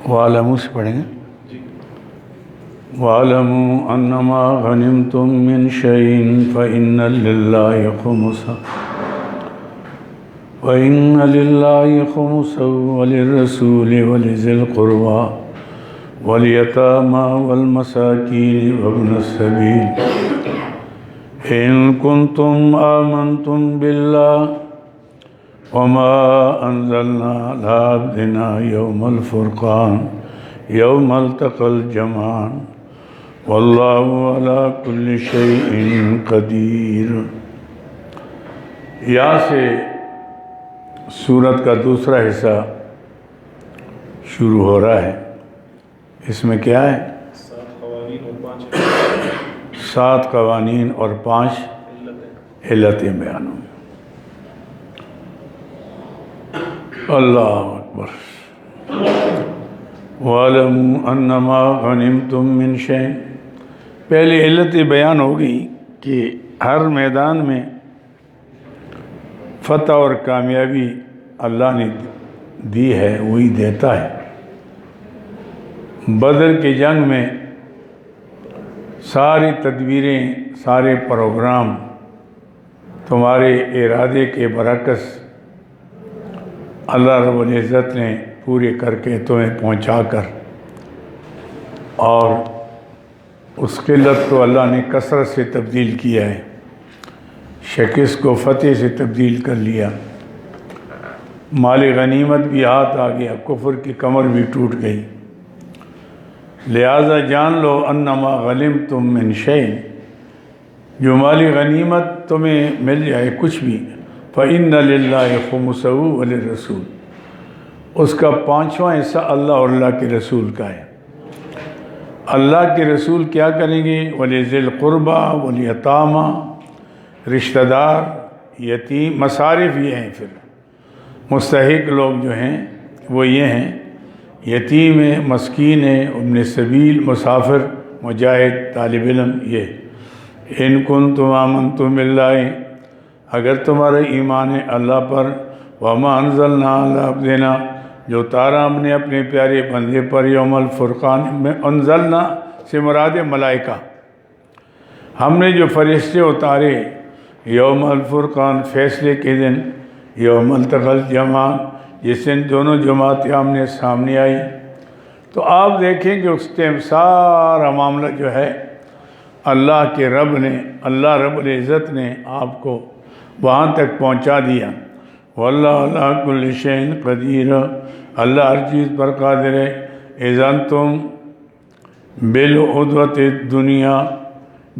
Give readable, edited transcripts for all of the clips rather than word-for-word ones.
وَعَلَمُوا سے پڑھیں گے. وَعَلَمُوا أَنَّمَا غَنِمْتُم مِّن شَيْءٍ فَإِنَّ لِلَّهِ خُمُسَهُ وَلِلرَّسُولِ وَلِذِي الْقُرْبَى وَالْيَتَامَى وَالْمَسَاكِينِ وَابْنِ السَّبِيلِ إِن كُنتُمْ آمَنتُم بِاللَّهِ وَمَا أَنزَلْنَا عَلَىٰ عَبْدِنَا يَوْمَ الْفُرْقَانِ يَوْمَ الْتَقَى الْجَمْعَانِ وَاللَّهُ عَلَىٰ كُلِّ شَيْءٍ قَدِيرٌ. یہاں سے سورت کا دوسرا حصہ شروع ہو رہا ہے. اس میں کیا ہے؟ 7 قوانین اور 5 علتیں بیان ہوں. اللہ اکبر. وَاعْلَمُوا أَنَّمَا غَنِمْتُم مِّن شَيْءٍ. پہلی علت بیان ہو گئی کہ ہر میدان میں فتح اور کامیابی اللہ نے دی ہے، وہی دیتا ہے. بدر کی جنگ میں ساری تدبیریں، سارے پروگرام تمہارے ارادے کے برعکس اللہ رب العزت نے پورے کر کے تمہیں پہنچا کر، اور اس قلت کو اللہ نے کثرت سے تبدیل کیا ہے، شکست کو فتح سے تبدیل کر لیا. مال غنیمت بھی ہاتھ آ گیا، کفر کی کمر بھی ٹوٹ گئی. لہذا جان لو انما غنمتم من شیء، جو مال غنیمت تمہیں مل جائے کچھ بھی، فإن للہ خمسہ وللرسول، اس کا 5واں حصہ اللہ اور اللہ کے رسول کا ہے. اللہ کے رسول کیا کریں گے؟ وَلِذِي الْقُرْبَى وَالْيَتَامَى، رشتہ دار، یتیم. مصارف یہ ہیں، پھر مستحق لوگ جو ہیں وہ یہ ہیں: یتیم ہے، مسکین ہے، ابن سبیل، مسافر، مجاہد، طالب علم. یہ ان کنتم آمنتم باللہ، اگر تمہارا ایمان ہے اللہ پر، وما انزلنا علی عبدنا، جو اتارا ہم نے اپنے پیارے بندے پر یوم الفرقان. میں انزلنا سے مراد ملائکہ، ہم نے جو فرشتے اتارے یوم الفرقان، فیصلے کے دن، یوم التقى الجمعان، جس دن دونوں جماعتیں آمنے سامنے آئی. تو آپ دیکھیں کہ اس ٹائم سارا معاملہ جو ہے اللہ کے رب نے، اللہ رب العزت نے آپ کو وہاں تک پہنچا دیا. واللہ علی کل شیء قدیر، اللہ ہر چیز پر قادر ہے. اذا انتم بالعدوۃ الدنیا،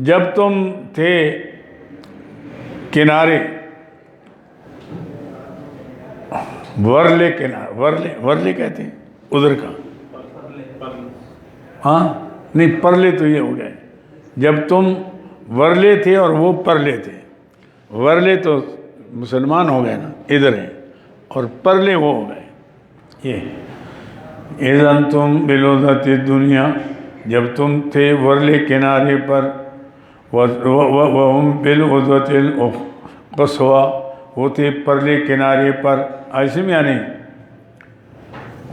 جب تم تھے کنارے، ورلے کنارے، ورلے کہتے ہیں ادھر کا، ہاں نہیں پرلے تو یہ ہو گئے. جب تم ورلے تھے اور وہ پرلے تھے. ورلے تو مسلمان ہو گئے نا، ادھر ہیں، اور پرلے وہ ہو گئے. یہ اذا انتم بالعدوۃ الدنیا، جب تم تھے ورلے کنارے پر، وَهُمْ بِالْعُدْوَةِ الْقُصْوَىٰ، وہ تھے پرلے کنارے پر. ایسے میں یعنی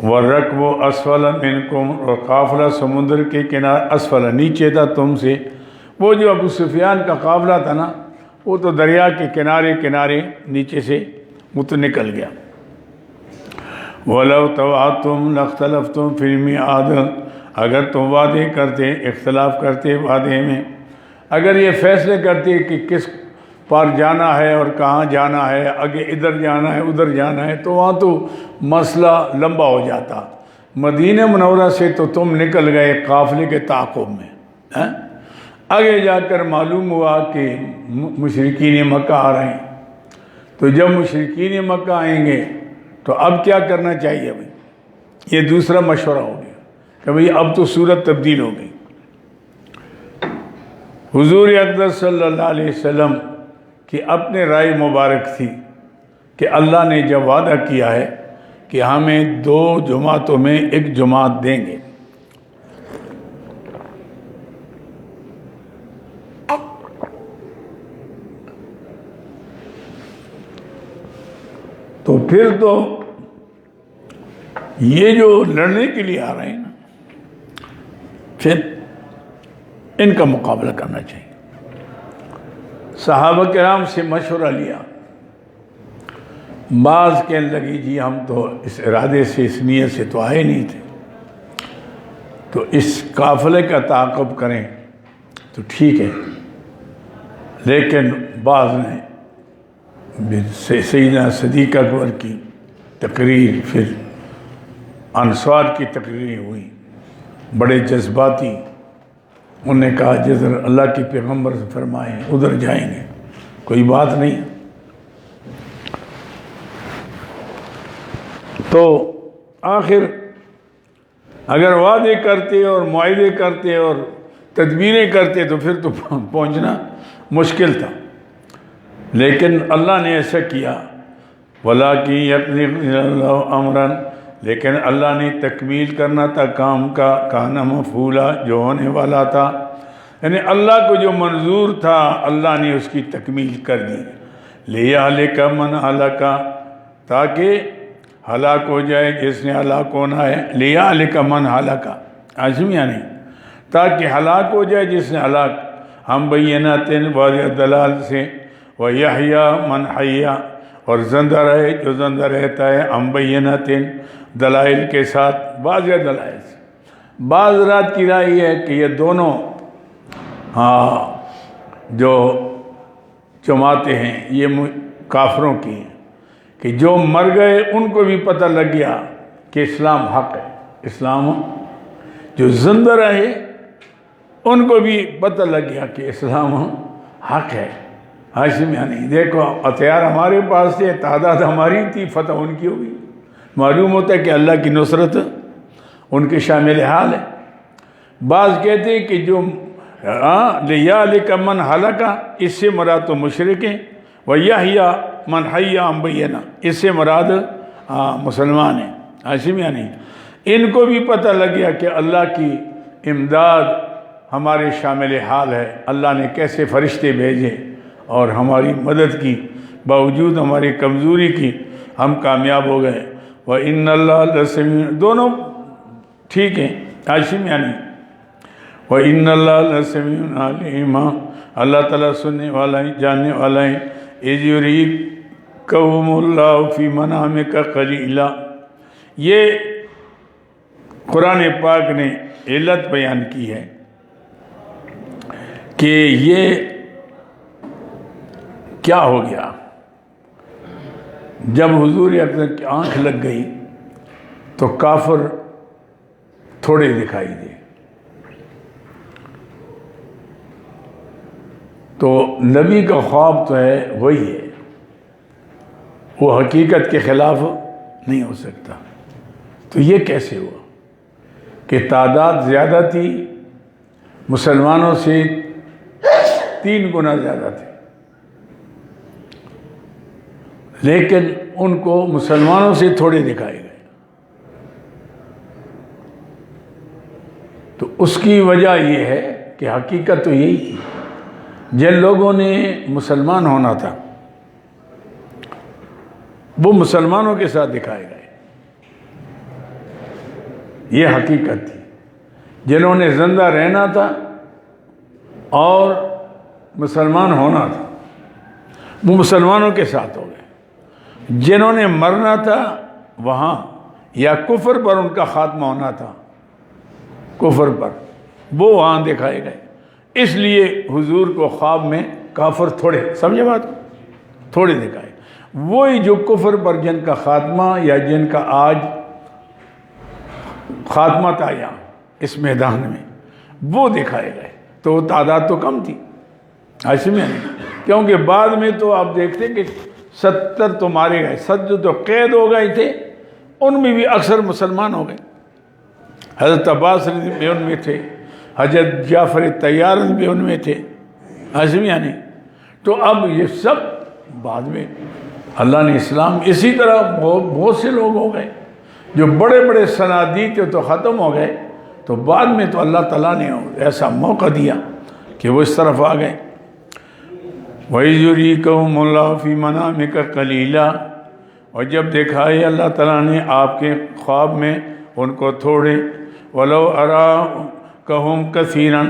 وَالرَّكْبُ أَسْفَلَ مِنْكُمْ، اور قافلہ سمندر کے کنارے، اسفل نیچے تھا تم سے. وہ جو ابو سفیان کا قافلہ تھا نا، وہ تو دریا کے کنارے کنارے نیچے سے وہ تو نکل گیا. وَلَوْ تَوَعَدتُّمْ لَاخْتَلَفْتُمْ فِي الْمِيعَادِ، اگر تم وعدے کرتے، اختلاف کرتے وعدے میں، اگر یہ فیصلے کرتے کہ کس پار جانا ہے اور کہاں جانا ہے، آگے ادھر جانا ہے ادھر جانا ہے، تو وہاں تو مسئلہ لمبا ہو جاتا. مدینہ منورہ سے تو تم نکل گئے قافلے کے تعاقب میں، آگے جا کر معلوم ہوا کہ مشرکین مکہ آ رہے ہیں. تو جب مشرکین مکہ آئیں گے تو اب کیا کرنا چاہیے بھائی؟ یہ دوسرا مشورہ ہو گیا کہ بھئی اب تو صورت تبدیل ہو گئی. حضور اقدس صلی اللہ علیہ وسلم کی اپنے رائے مبارک تھی کہ اللہ نے جب وعدہ کیا ہے کہ ہمیں 2 جماعتوں میں ایک جماعت دیں گے، تو پھر تو یہ جو لڑنے کے لیے آ رہے ہیں نا، پھر ان کا مقابلہ کرنا چاہیے۔ صحابہ کرام سے مشورہ لیا، بعض کہنے لگی جی ہم تو اس ارادے سے، اس نیت سے تو آئے نہیں تھے، تو اس قافلے کا تعاقب کریں تو ٹھیک ہے، لیکن بعض نے سیدنا صدیق اکبر کی تقریر، پھر انصار کی تقریر ہوئی، بڑے جذباتی، انہوں نے کہا جدھر اللہ کے پیغمبر سے فرمائیں ادھر جائیں گے، کوئی بات نہیں۔ تو آخر اگر وعدے کرتے اور معاہدے کرتے اور تدبیریں کرتے تو پھر تو پہنچنا مشکل تھا، لیکن اللہ نے ایسا کیا، وَلَٰكِن يَقْضِي اللَّهُ أَمْرًا، لیکن اللہ نے تکمیل کرنا تھا کام کا، کان مفعولا، جو ہونے والا تھا، یعنی اللہ کو جو منظور تھا اللہ نے اس کی تکمیل کر دی۔ لِيَهْلِكَ مَنْ هَلَكَ، تاکہ ہلاک ہو جائے جس نے ہلاک ہونا ہے، لِيَهْلِكَ مَنْ هَلَكَ، عجمیہ نہیں، تاکہ ہلاک ہو جائے جس نے ہلاک، ہم بیناتٍ، واضح دلال سے، وَيَحْيَا مَنْ حَيَّا، اور زندہ رہے جو زندہ رہتا ہے، ہم بیناتٍ، دلائل کے ساتھ، واضح دلائل سے۔ بعض رات کی رائے یہ ہے کہ یہ دونوں جو جماعتیں ہیں یہ کافروں کی ہیں، کہ جو مر گئے ان کو بھی پتہ لگ گیا کہ اسلام حق ہے، اسلام، جو زندہ رہے ان کو بھی پتہ لگ گیا کہ اسلام حق ہے۔ ہاشم یعنی دیکھو ہتھیار ہمارے پاس تھے، تعداد ہماری تھی، فتح ان کی ہوگی، معلوم ہوتا ہے کہ اللہ کی نصرت ان کے شامل حال ہے۔ بعض کہتے ہیں کہ جو لِيَهْلِكَ مَنْ هَلَكَ، اس سے مراد تو مشرک ہیں، وَيَحْيَا مَنْ حَيَّا عَنْ بَيِّنَةٍ، اس سے مراد مسلمان ہیں۔ ہاشم یعنی ان کو بھی پتہ لگ گیا کہ اللہ کی امداد ہمارے شامل حال ہے، اللہ نے کیسے فرشتے بھیجے اور ہماری مدد کی، باوجود ہماری کمزوری کی ہم کامیاب ہو گئے۔ وَإِنَّ اللَّهَ لَسَمِيعٌ، دونوں ٹھیک ہیں، ہاشم یعنی وَإِنَّ اللَّهَ لَسَمِيعٌ عَلِيمٌ، اللہ تعالیٰ سننے والا ہے، جاننے والا ہے۔ إِذْ يُرِيكَهُمُ اللَّهُ فِي مَنَامِكَ قَلِيلًا، یہ قرآن پاک نے علت بیان کی ہے کہ یہ کیا ہو گیا جب حضور اکرم کی آنکھ لگ گئی تو کافر تھوڑے دکھائی دے، تو نبی کا خواب تو ہے وہی ہے، وہ حقیقت کے خلاف نہیں ہو سکتا۔ تو یہ کیسے ہوا کہ تعداد زیادہ تھی، مسلمانوں سے 3 گنا زیادہ تھی، لیکن ان کو مسلمانوں سے تھوڑے دکھائے گئے۔ تو اس کی وجہ یہ ہے کہ حقیقت تو یہی تھی، جن لوگوں نے مسلمان ہونا تھا وہ مسلمانوں کے ساتھ دکھائے گئے، یہ حقیقت تھی۔ جنہوں نے زندہ رہنا تھا اور مسلمان ہونا تھا وہ مسلمانوں کے ساتھ ہو گئے، جنہوں نے مرنا تھا وہاں یا کفر پر ان کا خاتمہ ہونا تھا، کفر پر، وہ وہاں دکھائے گئے۔ اس لیے حضور کو خواب میں کافر تھوڑے، سمجھے بات، تھوڑے دکھائے، وہی جو کفر پر جن کا خاتمہ یا جن کا آج خاتمہ تھا یہاں اس میدان میں، وہ دکھائے گئے۔ تو تعداد تو کم تھی، ایسے میں نہیں، کیونکہ بعد میں تو آپ دیکھتے کہ 70 تو مارے گئے، 70 تو قید ہو گئے تھے، ان میں بھی اکثر مسلمان ہو گئے۔ حضرت عباس بھی ان میں تھے، حضرت جعفر طیار بھی ان میں تھے، ایسے میں نہیں۔ تو اب یہ سب بعد میں اللہ نے اسلام، اسی طرح بہت سے لوگ ہو گئے جو بڑے بڑے صنادید تھے تو ختم ہو گئے، تو بعد میں تو اللہ تعالیٰ نے ایسا موقع دیا کہ وہ اس طرف آ گئے۔ وَإِذْ يُرِيكَهُمُ اللَّهُ فِي مَنَامِكَ قَلِيلًا اور جب دکھائے اللہ تعالیٰ نے آپ کے خواب میں ان کو تھوڑے، ولو اراکہم کثیرا،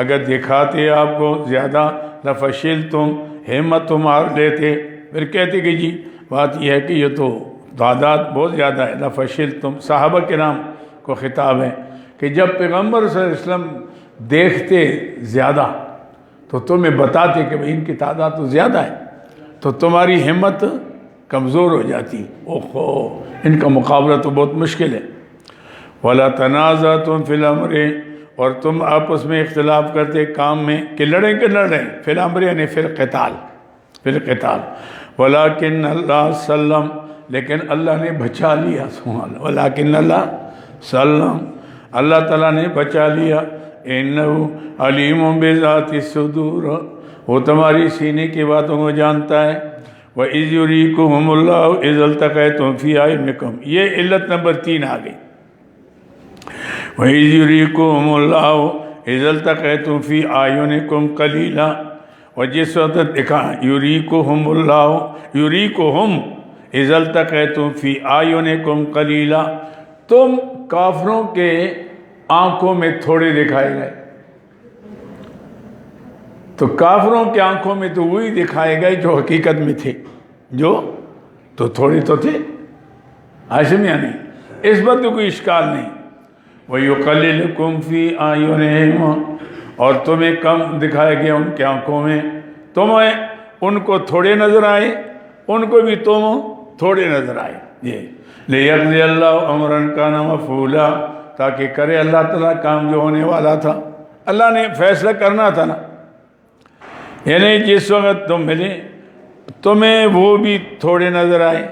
اگر دکھاتے آپ کو زیادہ، لفشلتم، ہمت تم ہار لیتے۔ پھر کہتے کہ جی بات یہ ہے کہ یہ تو تعداد بہت زیادہ ہے، لفشلتم، صحابہ کرام کو خطاب ہے کہ جب پیغمبر صلی اللہ علیہ وسلم دیکھتے زیادہ تو تمہیں بتاتے کہ بھئی ان کی تعداد تو زیادہ ہے، تو تمہاری ہمت کمزور ہو جاتی، اوہو ان کا مقابلہ تو بہت مشکل ہے۔ وَلَا تَنَازَعْتُمْ فِي الْأَمْرِ، اور تم آپس میں اختلاف کرتے کام میں، کہ لڑیں کہ نہ لڑیں، فی الامر یعنی فی القتال، فی القتال، ولیکن اللہ سلم، لیکن اللہ نے بچا لیا، سبحان اللہ، ولیکن اللہ سلم، اللہ تعالیٰ نے بچا لیا، انہ علیم بذات الصدور، وہ تمہاری سینے کی باتوں کو جانتا ہے، وَإِذْ يُرِيكُهُمُ اللَّهُ إِذْ الْتَقَيْتُمْ فِي أَعْيُنِكُمْ، یہ علت نمبر 3 آ گئی، وَإِذْ يُرِيكُهُمُ اللَّهُ إِذْ الْتَقَيْتُمْ فِي أَعْيُنِكُمْ قَلِيلًا، اور جس وقت دکھا یُرِيكُهُمُ اللَّهُ یُرِيكُهُمْ إِذْ الْتَقَيْتُمْ فِي أَعْيُنِكُمْ قَلِيلًا، تم کافروں کے آنکھوں میں تھوڑے دکھائے گئے، تو کافروں کے آنکھوں میں تو وہی دکھائے گئے جو حقیقت میں تھے، جو تو تھوڑے تو تھے، ہاشم یعنی اس بات تو کوئی اشکال نہیں۔ وَيُقَلِّلُكُمْ فِي أَعْيُنِهِمْ، اور تمہیں کم دکھائے گئے ان کے آنکھوں میں، تمہیں ان کو تھوڑے نظر آئے، ان کو بھی تم تھوڑے نظر آئے، یہ لِيَقْضِيَ اللَّهُ أَمْرًا كَانَ مَفْعُولًا، تاکہ کرے اللہ تعالیٰ کام جو ہونے والا تھا، اللہ نے فیصلہ کرنا تھا نا، یعنی جس وقت تم ملے تمہیں وہ بھی تھوڑے نظر آئے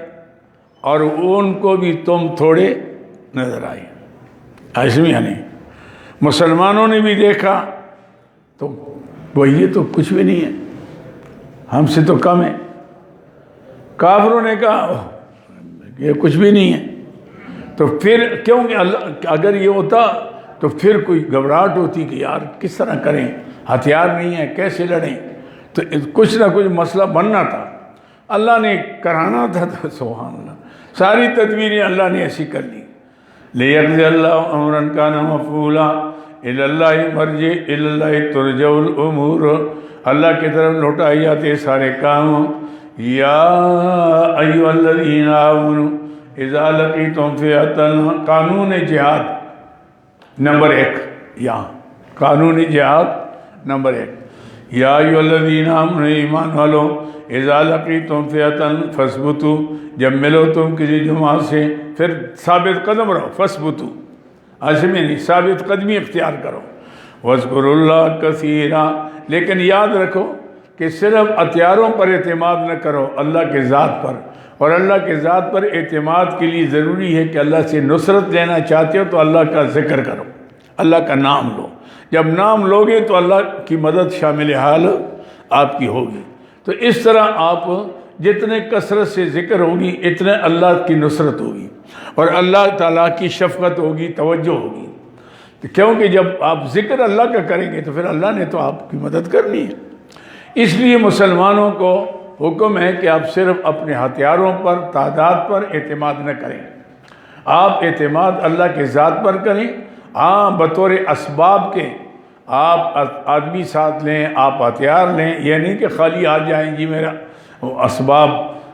اور ان کو بھی تم تھوڑے نظر آئے، ایسے یعنی مسلمانوں نے بھی دیکھا تو وہ یہ تو کچھ بھی نہیں ہے، ہم سے تو کم ہے، کافروں نے کہا یہ کچھ بھی نہیں ہے، تو پھر کیونکہ اللہ اگر یہ ہوتا تو پھر کوئی گھبراہٹ ہوتی کہ یار کس طرح کریں، ہتھیار نہیں ہے کیسے لڑیں، تو کچھ نہ کچھ مسئلہ بننا تھا، اللہ نے کرانا تھا، تو سبحان اللہ ساری تدبیریں اللہ نے ایسی کر لی۔ لِيَقْضِيَ اللَّهُ أَمْرًا كَانَ مَفْعُولًا إِلَى اللَّهِ مَرْجِعُ إِلَى اللَّهِ تُرْجَعُ الْأُمُورُ، اللہ کی طرف لوٹائے جاتے سارے کام۔ یا ایھا الذین آمنوا اذا لقیتم فئة، قانون جہاد نمبر 1، یہاں قانون جہاد نمبر 1، یا ایھا الذین آمنوا ایمان والو، اذا لقیتم فئة فاثبتوا، جب ملو تم کسی جماعت سے پھر ثابت قدم رہو، فاثبتوا ایسے میں نہیں، ثابت قدمی اختیار کرو، واذکروا اللہ کثیرا، لیکن یاد رکھو کہ صرف ہتھیاروں پر اعتماد نہ کرو، اللہ کے ذات پر، اور اللہ کے ذات پر اعتماد کے لیے ضروری ہے کہ اللہ سے نصرت لینا چاہتے ہو تو اللہ کا ذکر کرو، اللہ کا نام لو، جب نام لوگے تو اللہ کی مدد شامل حال آپ کی ہوگی، تو اس طرح آپ جتنے کثرت سے ذکر ہوگی اتنے اللہ کی نصرت ہوگی اور اللہ تعالیٰ کی شفقت ہوگی، توجہ ہوگی، کیونکہ جب آپ ذکر اللہ کا کریں گے تو پھر اللہ نے تو آپ کی مدد کرنی ہے۔ اس لیے مسلمانوں کو حکم ہے کہ آپ صرف اپنے ہتھیاروں پر، تعداد پر اعتماد نہ کریں، آپ اعتماد اللہ کے ذات پر کریں، ہاں بطور اسباب کے آپ آدمی ساتھ لیں، آپ ہتھیار لیں، یہ نہیں کہ خالی آ جائیں جی میرا اسباب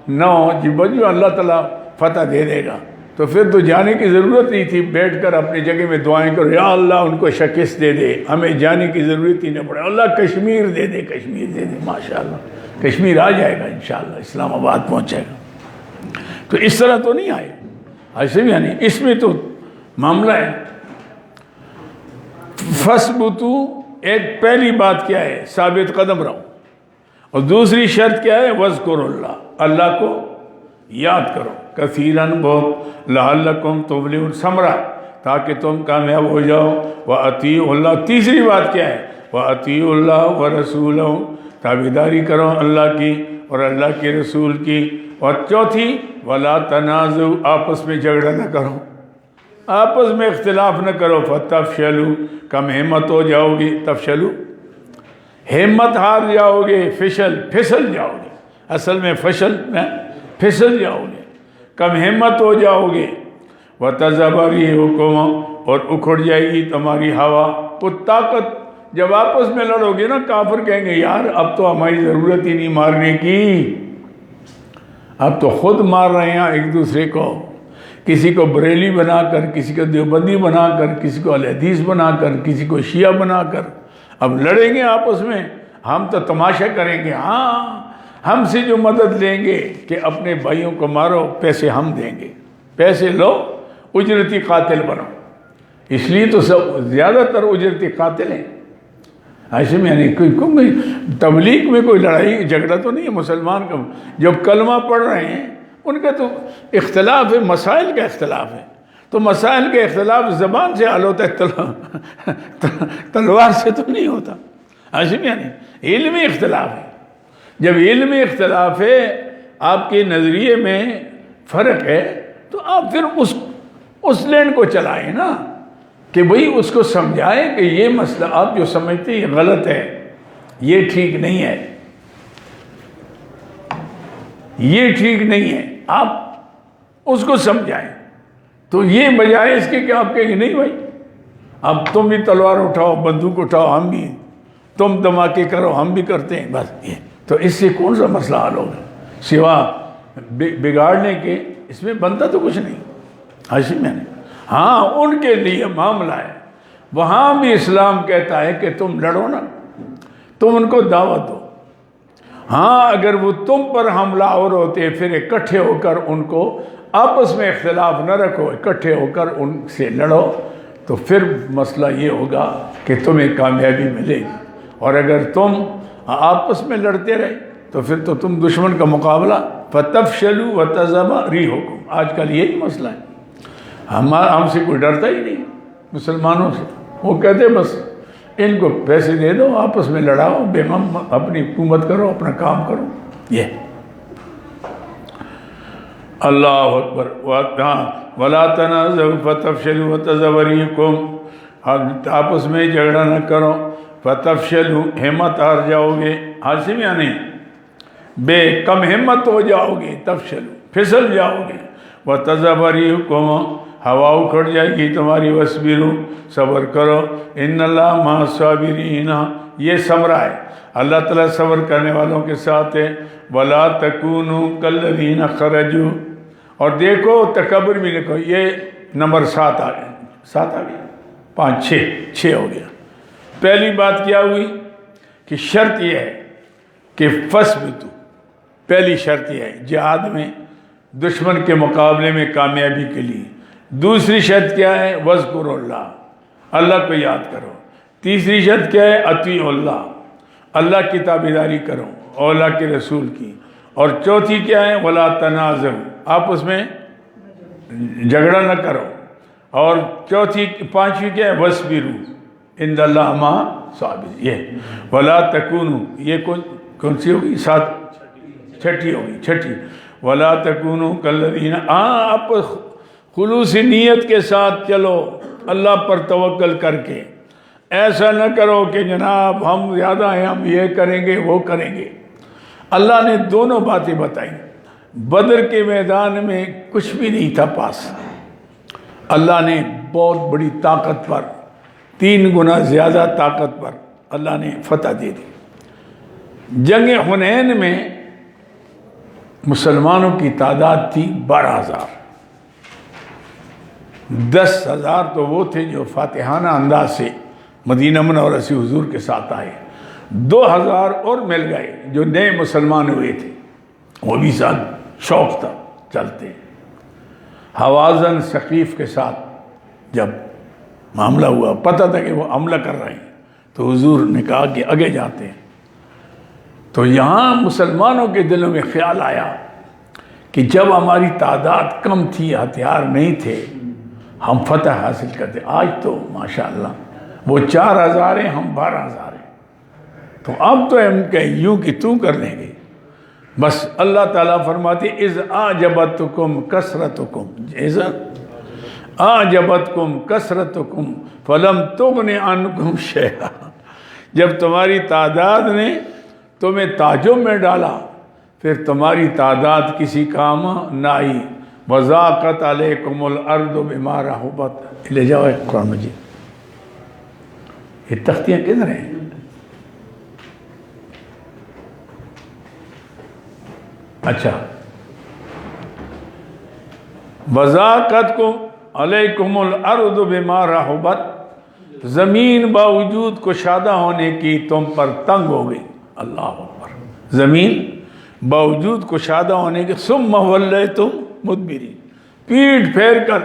نہ ہو، جی بجو اللہ تعالیٰ فتح دے دے گا، تو پھر تو جانے کی ضرورت نہیں تھی، بیٹھ کر اپنی جگہ میں دعائیں کرو، یا اللہ ان کو شکست دے دے، ہمیں جانے کی ضرورت ہی نہ پڑے، اللہ کشمیر دے دے، کشمیر دے دے، ماشاءاللہ کشمیر آ جائے گا انشاءاللہ، اسلام آباد پہنچ جائے گا، تو اس طرح تو نہیں آئے، ایسے بھی نہیں، اس میں تو معاملہ ہے۔ فَاثْبُتُوا، ایک پہلی بات کیا ہے، ثابت قدم رہو، اور دوسری شرط کیا ہے، وَاذْكُرُوا اللَّهَ، اللہ کو یاد کرو، کثیراً بہت، لعلکم تفلحون، ثمرہ تاکہ تم کامیاب ہو جاؤ، وَأَطِیعُوا اللَّهَ، تیسری بات کیا ہے، وَأَطِیعُوا اللَّهَ وَرَسُولَهُ، تابعداری کرو اللہ کی اور اللہ کے رسول کی، اور چوتھی وَلَا تَنَازَعُوا، آپس میں جھگڑا نہ کرو، آپس میں اختلاف نہ کرو، فَتَفْشَلُوا، کم ہمت ہو جاؤ گی، تفشلو ہمت ہار جاؤ گے، پھسل جاؤ گے، اصل میں فشل میں پھسل جاؤ گے، کم ہمت ہو جاؤ گے، وَتَذْهَبَ رِيحُكُمْ اور اکھڑ جائے گی تمہاری ہوا۔ تو طاقت جب آپس میں لڑو گے نا، کافر کہیں گے یار اب تو ہماری ضرورت ہی نہیں مارنے کی، اب تو خود مار رہے ہیں ایک دوسرے کو، کسی کو بریلی بنا کر، کسی کو دیوبندی بنا کر، کسی کو اہل حدیث بنا کر، کسی کو شیعہ بنا کر، اب لڑیں گے آپس میں۔ ہم تو تماشا کریں گے، ہاں ہم سے جو مدد لیں گے کہ اپنے بھائیوں کو مارو، پیسے ہم دیں گے، پیسے لو، اجرتی قاتل بنو۔ اس لیے تو سب زیادہ تر اجرتی قاتل ہیں۔ ایسے میں یعنی کوئی تبلیغ میں کوئی لڑائی جھگڑا تو نہیں ہے مسلمان کا، جب کلمہ پڑھ رہے ہیں ان کا تو اختلاف ہے، مسائل کا اختلاف ہے، تو مسائل کا اختلاف زبان سے حل ہوتا ہے، تلوار سے تو نہیں ہوتا۔ ایسے میں یعنی علمی اختلاف ہے، جب علمی اختلاف ہے، آپ کے نظریے میں فرق ہے، تو آپ پھر اس لین کو چلائیں نا، کہ بھئی اس کو سمجھائیں کہ یہ مسئلہ آپ جو سمجھتے ہیں یہ غلط ہے، یہ ٹھیک نہیں ہے، یہ ٹھیک نہیں ہے، آپ اس کو سمجھائیں۔ تو یہ بجائے اس کے کہ آپ کہیں گے نہیں بھائی اب تم بھی تلوار اٹھاؤ، بندوق اٹھاؤ، ہم بھی، تم دھماکے کرو ہم بھی کرتے ہیں، بس یہ تو اس سے کون سا مسئلہ حل ہوگا سوا بگاڑنے کے؟ اس میں بنتا تو کچھ نہیں۔ ایسے میں نے ہاں ان کے لیے معاملہ ہے، وہاں بھی اسلام کہتا ہے کہ تم لڑو نا، تم ان کو دعوت دو۔ ہاں اگر وہ تم پر حملہ آور ہوتے پھر اکٹھے ہو کر ان کو، آپس میں اختلاف نہ رکھو، اکٹھے ہو کر ان سے لڑو، تو پھر مسئلہ یہ ہوگا کہ تمہیں کامیابی ملے گی۔ اور اگر تم آپس میں لڑتے رہے تو پھر تو تم دشمن کا مقابلہ، فَتَفْشَلُوا وَتَذْهَبَ رِيحُكُمْ۔ آج کل یہی مسئلہ ہے، ہم سے کوئی ڈرتا ہی نہیں مسلمانوں سے، وہ کہتے بس ان کو پیسے دے دو، آپس میں لڑاؤ، بے غم اپنی حکومت کرو، اپنا کام کرو۔ یہ اللہ اکبر۔ وَلَا تَنَازَعُوا فَتَفْشَلُوا وَتَذْهَبَ رِيحُكُمْ، آپس میں جھگڑا نہ کرو، فَتَفْشَلُوا، ہمت ہار جاؤ گے، حاصل میں آنے بے کم ہمت ہو جاؤ گے، تفشلوا پھسل جاؤ گے، وَتَذْهَبَ رِيحُكُمْ، ہوا اکھڑ جائے گی تمہاری، وَاصْبِرُوا، صبر کرو، إِنَّ اللَّهَ مَعَ الصَّابِرِينَ، یہ ثمرہ ہے، اللہ تعالیٰ صبر کرنے والوں کے ساتھ ہے۔ وَلَا تَكُونُوا كَالَّذِينَ خَرَجُوا، اور دیکھو تکبر بھی لکھو، یہ نمبر 7 آ گیا، 7 آ گیا، 5 6 ہو گیا۔ پہلی بات کیا ہوئی کہ شرط یہ ہے کہ فَاثْبِتُوا، پہلی شرط یہ ہے جہاد میں دشمن کے مقابلے میں کامیابی کے لیے۔ دوسری شرط کیا ہے؟ وَاذْكُرُوا اللَّهَ، اللہ کو یاد کرو۔ تیسری شرط کیا ہے؟ اطیعوا اللہ، اللہ کی تابعداری کرو اور اللہ کے رسول کی۔ اور چوتھی کیا ہے؟ وَلَا تَنَازَعُوا، آپس میں جھگڑا نہ کرو۔ اور پانچویں کیا ہے؟ وَاصْبِرُوا إِنَّ اللَّهَ مَعَ الصَّابِرِينَ۔ یہ وَلَا تَكُونُوا، یہ کون سی ہوگی؟ چھٹی ہوگی، چھٹی۔ وَلَا تَكُونُوا كَالَّذِينَ، آپ خلوص نیت کے ساتھ چلو، اللہ پر توکل کر کے، ایسا نہ کرو کہ جناب ہم زیادہ ہیں، ہم یہ کریں گے وہ کریں گے۔ اللہ نے دونوں باتیں بتائیں۔ بدر کے میدان میں کچھ بھی نہیں تھا پاس، اللہ نے بہت بڑی طاقت پر، 3 گنا زیادہ طاقت پر اللہ نے فتح دے دی۔ جنگ حنین میں مسلمانوں کی تعداد تھی 12,000، 10,000 تو وہ تھے جو فاتحانہ انداز سے مدینہ منورہ سے حضور کے ساتھ آئے، 2,000 اور مل گئے جو نئے مسلمان ہوئے تھے، وہ بھی ساتھ شوق تھا چلتے۔ حوازن ثقیف کے ساتھ جب معاملہ ہوا، پتہ تھا کہ وہ حملہ کر رہے ہیں، تو حضور نے کہا کہ آگے جاتے ہیں۔ تو یہاں مسلمانوں کے دلوں میں خیال آیا کہ جب ہماری تعداد کم تھی، ہتھیار نہیں تھے، ہم فتح حاصل کرتے، آج تو ماشاءاللہ وہ 4,000 ہیں، ہم 12,000 ہیں، تو اب تو ہم کہ یوں کہ توں کر لیں گے۔ بس اللہ تعالیٰ فرماتے اذ اعجبتکم کثرتکم، اذ اعجبتکم کثرتکم فلم تغن عنکم شیئا، جب تمہاری تعداد نے تمہیں تعجب میں ڈالا، پھر تمہاری تعداد کسی کام نہ آئی۔ وَضَاقَتْ عَلَيْكُمُ الْأَرْضُ بِمَا رَحُبَتْ. لے جاؤ ایک قرآن مجید. یہ تختیاں کدھر ہیں؟ اچھا، وَضَاقَتْ عَلَيْكُمُ الْأَرْضُ بِمَا رَحُبَتْ. زمین باوجود کشادہ ہونے کی تم پر تنگ ہو گئی. اللہ اکبر. زمین باوجود کشادہ ہونے کے ثُمَّ وَلَّيْتُمْ مُدْبِرِينَ. پیٹھ پھیر کر،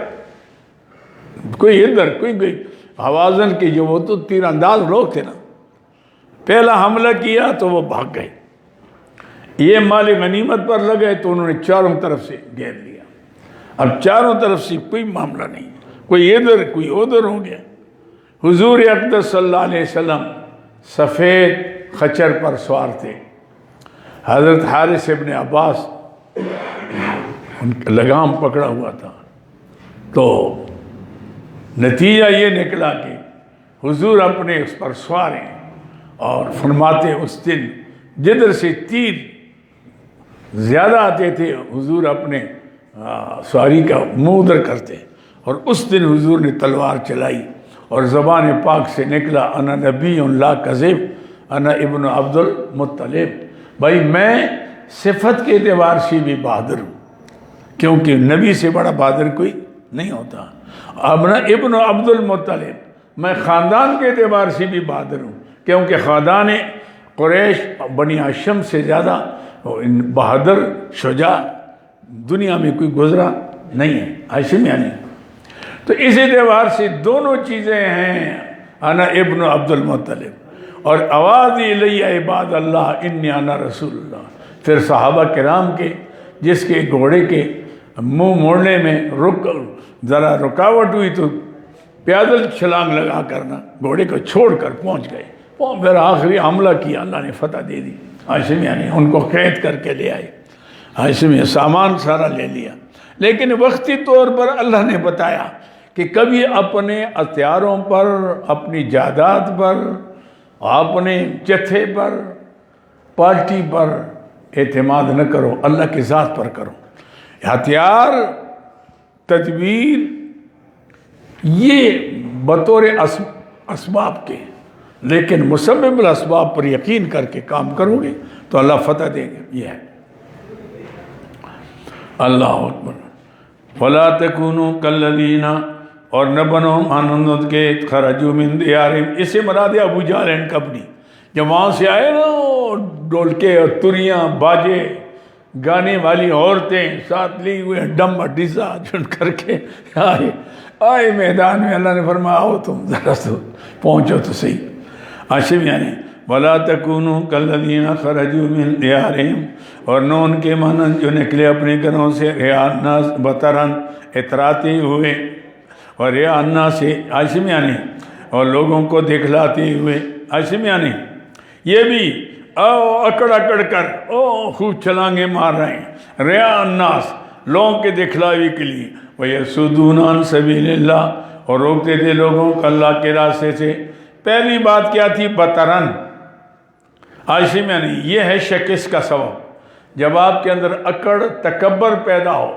کوئی ادھر کوئی گئی. حوازن کے جو وہ تو تیر انداز لوگ تھے نا، پہلا حملہ کیا تو وہ بھاگ گئے. یہ مال غنیمت پر لگے تو انہوں نے چاروں طرف سے گھیر لیا. اب چاروں طرف سے کوئی معاملہ نہیں، کوئی ادھر کوئی ادھر ہو گیا. حضور اقدس صلی اللہ علیہ وسلم سفید خچر پر سوار تھے. حضرت حارث ابن عباس ان کا لگام پکڑا ہوا تھا. تو نتیجہ یہ نکلا کہ حضور اپنے اس پر سوار ہیں اور فرماتے اس دن جدھر سے تیر زیادہ آتے تھے حضور اپنے سواری کا منہ ادھر کرتے، اور اس دن حضور نے تلوار چلائی اور زبان پاک سے نکلا انا نبی لا کذب انا ابن عبد المطلب. بھائی میں صفت کے اعتبار سے بھی بہادر ہوں، کیونکہ نبی سے بڑا بہادر کوئی نہیں ہوتا. ابن عبد المطلب. میں خاندان کے اعتبار سے بھی بہادر ہوں، کیونکہ خاندان قریش بنی ہاشم سے زیادہ بہادر شجاع دنیا میں کوئی گزرا نہیں ہے. ہاشم یعنی تو اس اعتبار سے دونوں چیزیں ہیں انا ابن عبد المطلب. اور آواز الی عباد اللہ انی انا رسول اللہ. پھر صحابہ کرام کے جس کے گھوڑے کے منہ موڑنے میں ذرا رکاوٹ ہوئی تو پیدل چھلانگ لگا کرنا گھوڑے کو چھوڑ کر پہنچ گئے. پھر آخری حملہ کیا، اللہ نے فتح دے دی. ہاشم یعنی ان کو قید کر کے لے آئے. ہاشم یہ سامان سارا لے لیا. لیکن وقتی طور پر اللہ نے بتایا کہ کبھی اپنے ہتھیاروں پر، اپنی جائیداد پر، اپنے جتھے پر، پارٹی پر اعتماد نہ کرو، اللہ کی ذات پر کرو. ہتھیار، تدبیر یہ بطور اسباب کے، لیکن مسبب الاسباب پر یقین کر کے کام کرو گے تو اللہ فتح دے گا. یہ ہے. اللہ اکبر. وَلَا تَكُونُوا كَالَّذِينَ. اور نہ بنو مانند کے خرجوا من دیارہم. اس سے مراد ہے ابو جہل اینڈ کمپنی. جب وہاں سے آئے نا ڈولکے اور تریاں باجے گانے والی عورتیں ساتھ لی ہوئے ڈم ڈیزا جن کر کے آئے میدان میں. اللہ نے فرمایا آؤ تم ذرا تو پہنچو تو صحیح. ہاشم یعنی وَلَا تَكُونُوا كَالَّذِينَ خَرَجُوا مِن دِيَارِهِمْ. اور نہ ان کے مانند جو نکلے اپنے گھروں سے رِئَاءَ النَّاسِ بطراً اتراتے ہوئے. اور رِئَاءَ النَّاسِ ہاشم یعنی اور لوگوں کو دکھلاتے ہوئے. ہاشم یعنی یہ بھی اکڑ اکڑ کر خوب چھلانگے مار رہے ہیں. رِئَاءَ النَّاسِ لوگوں کے دکھلاوی کے لیے. وَيَصُدُّونَ عَن سَبِيلِ اللَّهِ. اور روکتے تھے لوگوں کو اللہ کے راستے سے. پہلی بات کیا تھی؟ بطرن. ہاشم یعنی یہ ہے شکست کا سبب. جب آپ کے اندر اکڑ تکبر پیدا ہو،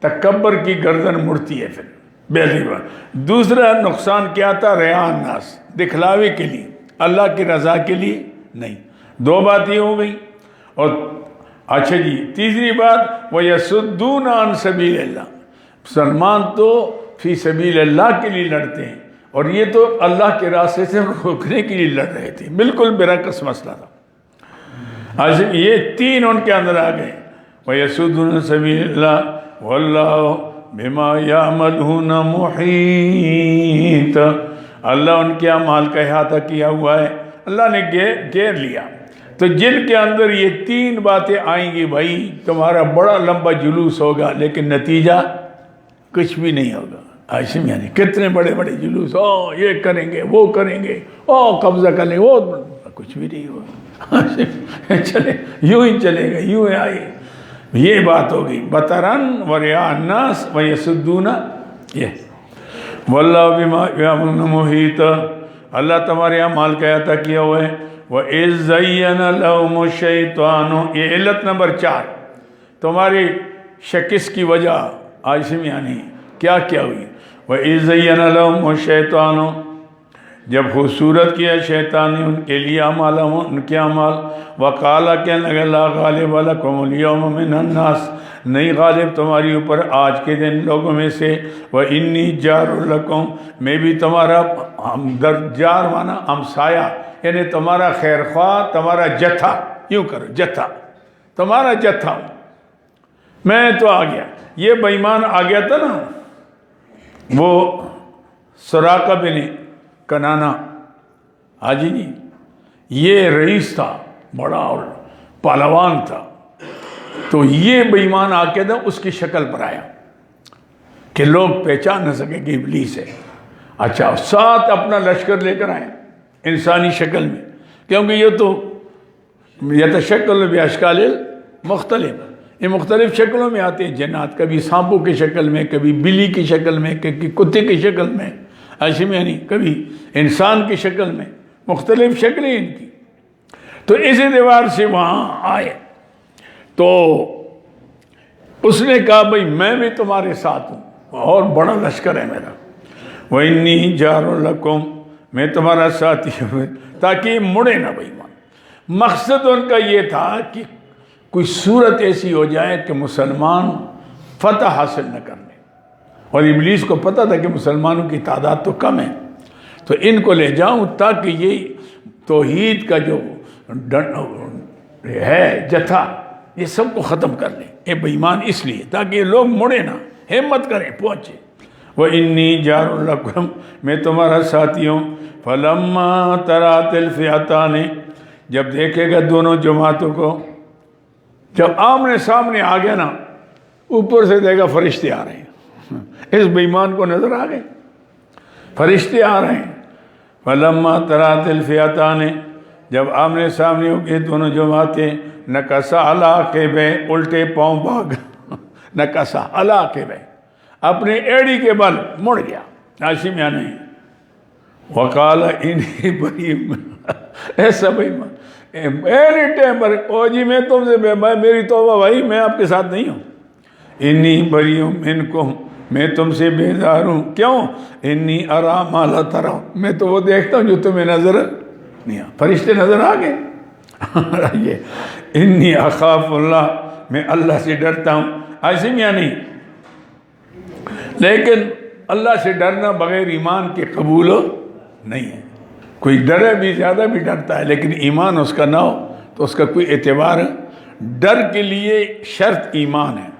تکبر کی گردن مڑتی ہے. پھر پہلی بات. دوسرا نقصان کیا تھا؟ رِئَاءَ النَّاسِ دکھلاوے کے لیے، اللہ کی رضا کے لیے نہیں. دو باتیں ہو گئی. اور اچھا جی تیسری بات وَيَصُدُّونَ عَن سَبِيلِ اللَّهِ. مسلمان تو فی سبیل اللہ کے لیے لڑتے ہیں، اور یہ تو اللہ کے راستے سے روکنے کے لیے لڑ رہے تھے. بالکل برعکس مسئلہ تھا. آج یہ تین ان کے اندر آ گئے. وَيَصُدُّونَ سَبِيلَ اللَّهِ وَاللَّهُ بِمَا يَعْمَلُونَ مُحِيطٌ. اللہ ان کے اعمال کا احاطہ کیا ہوا ہے، اللہ نے گھیر لیا. تو جن کے اندر یہ تین باتیں آئیں گی بھائی تمہارا بڑا لمبا جلوس ہوگا، لیکن نتیجہ کچھ بھی نہیں ہوگا. ہاشم یعنی کتنے بڑے بڑے جلوس، یہ کریں گے وہ کریں گے، قبضہ کر لیں گے، وہ کچھ بھی نہیں ہوگا. چلے یوں ہی چلے گا، یوں ہی آئے. یہ بات ہوگی. بطرن ورِئَاءَ النَّاسِ وَيَصُدُّونَ. یہ وَاللَّهُ بِمَا يَعْمَلُونَ مُحِيطٌ. اللہ تمہارے اعمال کا احاطہ کیا ہوا ہے. وَإِذْ زَيَّنَ لَهُمُ الشَّيْطَانُ. یہ علت نمبر 4. تمہاری شکست کی وجہ عاشم یعنی کیا کیا ہوئی؟ وَإِذْ زَيَّنَ لَهُمُ الشَّيْطَانُ جب خوبصورت کیا شیطان نے ان کے لیے اعمالهم ان کے اعمال، وقال کہنے لگا لا غالب لکم اليوم من الناس نہیں غالب تمہاری اوپر آج کے دن لوگوں میں سے، وَإِنِّي جَارٌ لَكُمْ میں بھی تمہارا ہمدرد، جار مانا ہمسایہ یعنی تمہارا خیر خواہ، تمہارا جتھا، یوں کرو جتھا، تمہارا جتھا میں تو آ گیا۔ یہ بے ایمان آ گیا تھا نا، وہ سراقہ بن کنانہ حاجی جی، یہ رئیس تھا بڑا اور پہلوان تھا، تو یہ بے ایمان آ کے نا اس کی شکل پر آیا کہ لوگ پہچان نہ سکے کہ ابلیس ہے۔ اچھا، ساتھ اپنا لشکر لے کر آئے انسانی شکل میں، کیونکہ یہ تو یتشکل باشکال مختلف، یہ مختلف شکلوں میں آتے ہیں جنات، کبھی سانپوں کی شکل میں، کبھی بلی کی شکل میں، کبھی کتے کی شکل میں، ایسے یعنی کبھی انسان کی شکل میں، مختلف شکلیں ان کی۔ تو اس اعتبار سے وہاں آئے تو اس نے کہا بھئی میں بھی تمہارے ساتھ ہوں اور بڑا لشکر ہے میرا، وَإِنِّي جَارٌ لَكُمْ میں تمہارا ساتھی ہوں، تاکہ مڑے نہ بھئی مان۔ مقصد ان کا یہ تھا کہ کوئی صورت ایسی ہو جائے کہ مسلمان فتح حاصل نہ کر لیں، اور ابلیس کو پتہ تھا کہ مسلمانوں کی تعداد تو کم ہے، تو ان کو لے جاؤں تاکہ یہ توحید کا جو ہے جتھا یہ سب کو ختم کر لیں، یہ بے ایمان اس لیے تاکہ یہ لوگ مڑے نہ، ہمت کریں پہنچے۔ وَإِنِّي جَارٌ لَكُمْ میں تمہارا ساتھی ہوں۔ فَلَمَّا تَرَاتِ الْفِئَتَانِ جب دیکھے گا دونوں جماعتوں کو، جب آمنے سامنے آ گیا نا، اوپر سے دیکھا فرشتے آ رہے ہیں، اس بے ایمان کو نظر آ گئے فرشتے آ رہے ہیں۔ فَلَمَّا تَرَاتِ الْفِئَتَانِ جب آمنے سامنے ہو گئے دونوں جماعتیں، نَكَسَ عَلَىٰ عَقِبَيْهِ الٹے پاؤں بھاگ، نَكَسَ عَلَىٰ عَقِبَيْهِ اپنے ایڑی کے بل مڑ گیا، عاشم یا نہیں۔ وَقَالَ إِنِّي بَرِيءٌ ایسا بھائی اینی ٹائم پر او جی میں تم سے میری توبہ بھائی، میں آپ کے ساتھ نہیں ہوں۔ انی بریء منکم میں تم سے بیزار ہوں، کیوں؟ انی ارا ما لا ترون میں تو وہ دیکھتا ہوں جو تمہیں نظر نہیں آ۔ فرشتے نظر آ گئے۔ انی اخاف اللہ میں اللہ سے ڈرتا ہوں، ایسے یا نہیں؟ لیکن اللہ سے ڈرنا بغیر ایمان کے قبول نہیں ہے۔ کوئی ڈرے بھی زیادہ بھی ڈرتا ہے لیکن ایمان اس کا نہ ہو تو اس کا کوئی اعتبار ہے۔ ڈر کے لیے شرط ایمان ہے۔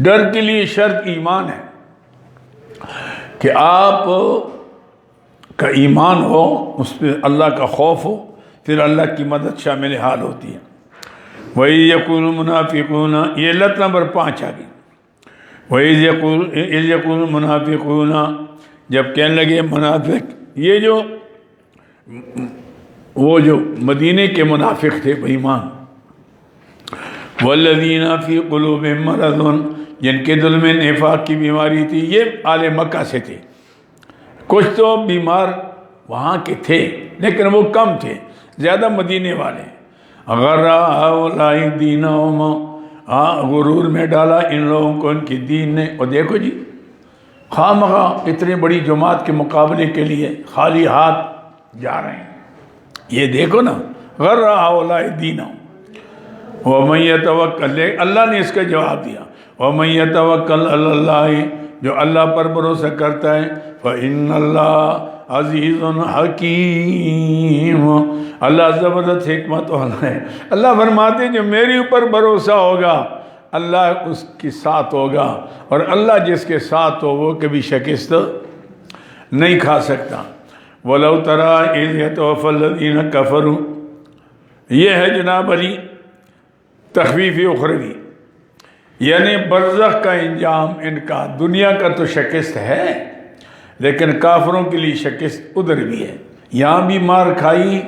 ڈر کے لیے شرط ایمان ہے کہ آپ کا ایمان ہو، اس پہ اللہ کا خوف ہو، پھر اللہ کی مدد شامل حال ہوتی ہے۔ وَإِذْ يَقُولُ الْمُنَافِقُونَ یہ علت نمبر 5 آ گئی۔ وَإِذْ يَقُولُ الْمُنَافِقُونَ جب کہنے لگے منافق، یہ وہ جو مدینے کے منافق تھے بے ایمان، وَالَّذِينَ فِي قُلُوبِهِم مَرَضٌ جن کے دل میں نفاق کی بیماری تھی، یہ آل مکہ سے تھے، کچھ تو بیمار وہاں کے تھے لیکن وہ کم تھے، زیادہ مدینے والے۔ غر ہؤلاء دینہم غرور میں ڈالا ان لوگوں کو ان کی دین نے۔ اور دیکھو جی خواہ مخواہ اتنی بڑی جماعت کے مقابلے کے لیے خالی ہاتھ جا رہے ہیں، یہ دیکھو نا، غر ہؤلاء دینہم وَمَن يَتَوَكَّلْ اللہ نے اس کا جواب دیا، وَمَن يَتَوَكَّلْ عَلَى اللَّهِ جو اللہ پر بھروسہ کرتا ہے، فَإِنَّ اللَّهَ عَزِيزٌ حَكِيمٌ اللہ زبردست حکمت والا ہے۔ اللہ فرماتے ہیں جو میرے اوپر بھروسہ ہوگا اللہ اس کے ساتھ ہوگا، اور اللہ جس کے ساتھ ہو وہ کبھی شکست نہیں کھا سکتا۔ وَلَوْ تَرَىٰ إِذْ يَتَوَفَّى الَّذِينَ كَفَرُوا یہ ہے جناب علی تخفیف اخروی، یعنی برزخ کا انجام ان کا، دنیا کا تو شکست ہے لیکن کافروں کے لیے شکست ادھر بھی ہے، یہاں بھی مار کھائی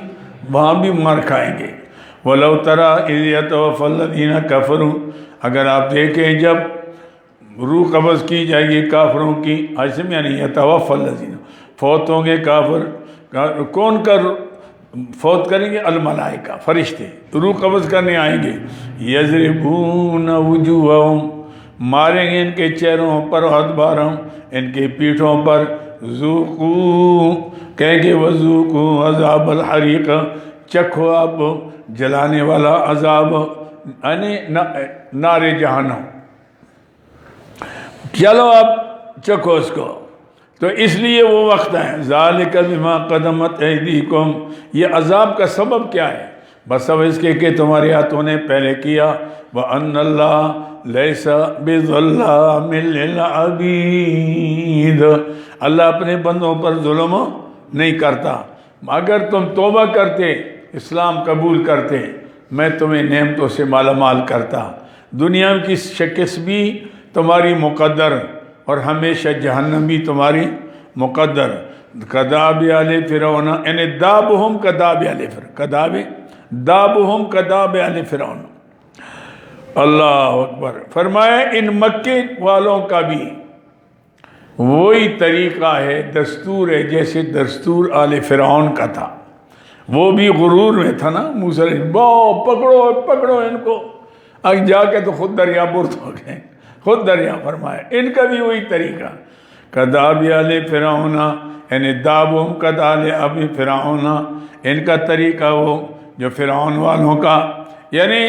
وہاں بھی مار کھائیں گے۔ وَلَوْ تَرَىٰ إِذْ يَتَوَفَّى الَّذِينَ كَفَرُوا اگر آپ دیکھیں جب روح قبض کی جائے گی کافروں کی، ایسے میں یعنی يَتَوَفَّى الَّذِينَ فوت ہوں گے کافر. کون کر فوت کریں گے؟ الملائکہ، فرشتے روح قبض کرنے آئیں گے. یضربون وجوہہم، ماریں گے ان کے چہروں پر، ادبارہم، ان کے پیٹھوں پر. ذوقوا، کہیں گے وذوقوا عذاب الحریق، چکھو آپ جلانے والا عذاب، یعنی نار جہنم، چلو آپ چکھو اس کو. تو اس لیے وہ وقت ہے. ذالک بما قدمت ایدیکم، یہ عذاب کا سبب کیا ہے؟ بس اب اس کے کہ تمہارے ہاتھوں نے پہلے کیا. وَأَنَّ اللَّهَ لَيْسَ بِظَلَّامٍ لِّلْعَبِيدِ، اللہ اپنے بندوں پر ظلم نہیں کرتا. اگر تم توبہ کرتے، اسلام قبول کرتے، میں تمہیں نعمتوں سے مالا مال کرتا. دنیا کی شکست بھی تمہاری مقدر، اور ہمیشہ جہنم بھی تمہاری مقدر. کداب آل فرعون، یعنی دابہم کداب آل فرعون، دابہم کداب آل فرعون. اللہ اکبر. فرمایا ان مکے والوں کا بھی وہی طریقہ ہے، دستور ہے، جیسے دستور آل فرعون کا تھا. وہ بھی غرور میں تھا نا. موسیٰ پکڑو پکڑو ان کو، اب جا کے تو خود دریا برد ہو گئے، خود دریا. فرمایا ان کا بھی وہی طریقہ. کداب آل فرعون، یعنی دابہم کداب آل فرعون، ان کا طریقہ وہ جو فرعون والوں کا، یعنی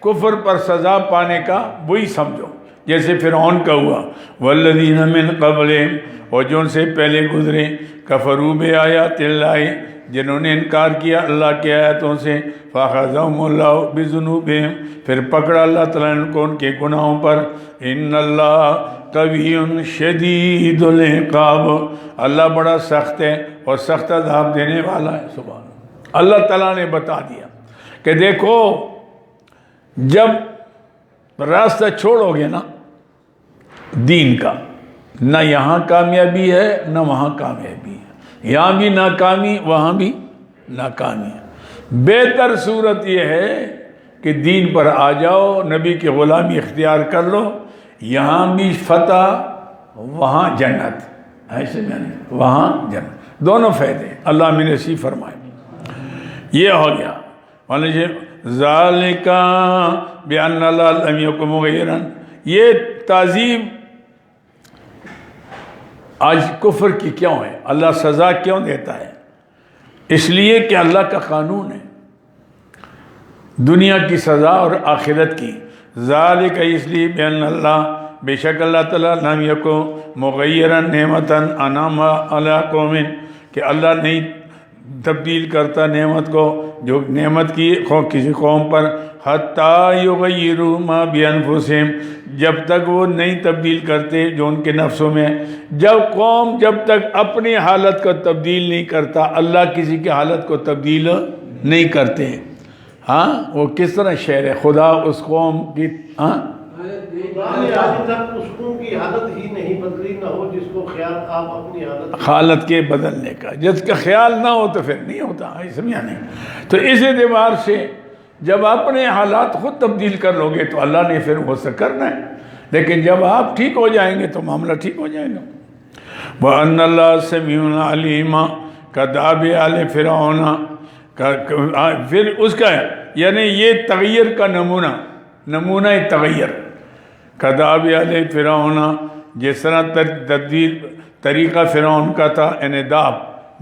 کفر پر سزا پانے کا وہی سمجھو جیسے فرعون کا ہوا. والذین من قبلہم، اور جو ان سے پہلے گزرے، کفروا بآیات اللہ، جنہوں نے انکار کیا اللہ کی آیاتوں سے. فاخذہم اللہ بذنوبہم، پھر پکڑا اللہ تعالیٰ ان کو ان کے گناہوں پر. ان اللہ قوی شدید العقاب، اللہ بڑا سخت ہے اور سخت عذاب دینے والا ہے. سبحان اللہ تعالیٰ نے بتا دیا کہ دیکھو جب راستہ چھوڑو گے نا دین کا، نہ یہاں کامیابی ہے نہ وہاں کامیابی ہے، یہاں بھی ناکامی وہاں بھی ناکامی ہے. بہتر صورت یہ ہے کہ دین پر آ جاؤ، نبی کی غلامی اختیار کر لو، یہاں بھی فتح وہاں جنت، ایسے میں نہیں، وہاں جنت، دونوں فائدے اللہ میں نصیب فرمائے. یہ ہو گیا. ذالک بأن اللہ لم یکن مغیرا، یہ تعظیم آج کفر کی کیوں ہے؟ اللہ سزا کیوں دیتا ہے؟ اس لیے کہ اللہ کا قانون ہے، دنیا کی سزا اور آخرت کی. ذالک، اس لیے بأن اللہ، بے شک اللہ تعالیٰ، لم یکن مغیرا نعمتا انعمہا علی قوم، کہ اللہ نہیں تبدیل کرتا نعمت کو جو نعمت کی کسی قوم پر، حتیٰ یغیروا ما بانفسہم، جب تک وہ نہیں تبدیل کرتے جو ان کے نفسوں میں. جب تک اپنی حالت کو تبدیل نہیں کرتا، اللہ کسی کی حالت کو تبدیل نہیں کرتے. ہاں وہ کس طرح شعر ہے، خدا اس قوم کی اس قوم کی حالت ہی نہیں بدلی، نہ ہو جس کو خیال آپ اپنی حالت کے بدلنے کا. جس کا خیال نہ ہو تو پھر نہیں ہوتا، سمجھا نہیں؟ تو اس اعتبار سے جب اپنے حالات خود تبدیل کر لو گے تو اللہ نے پھر وہ سے کرنا ہے، لیکن جب آپ ٹھیک ہو جائیں گے تو معاملہ ٹھیک ہو جائے گا. وَأَنَّ اللَّهَ سَمِيعٌ عَلِيمٌ كَدَابِ آلِ فِرْعَوْنَ، پھر اس کا یعنی یہ تغیر کا نمونہ تغیر. کداب آل فرعون، جس طرح تدبیر طریقہ فرعون کا تھا، انعداب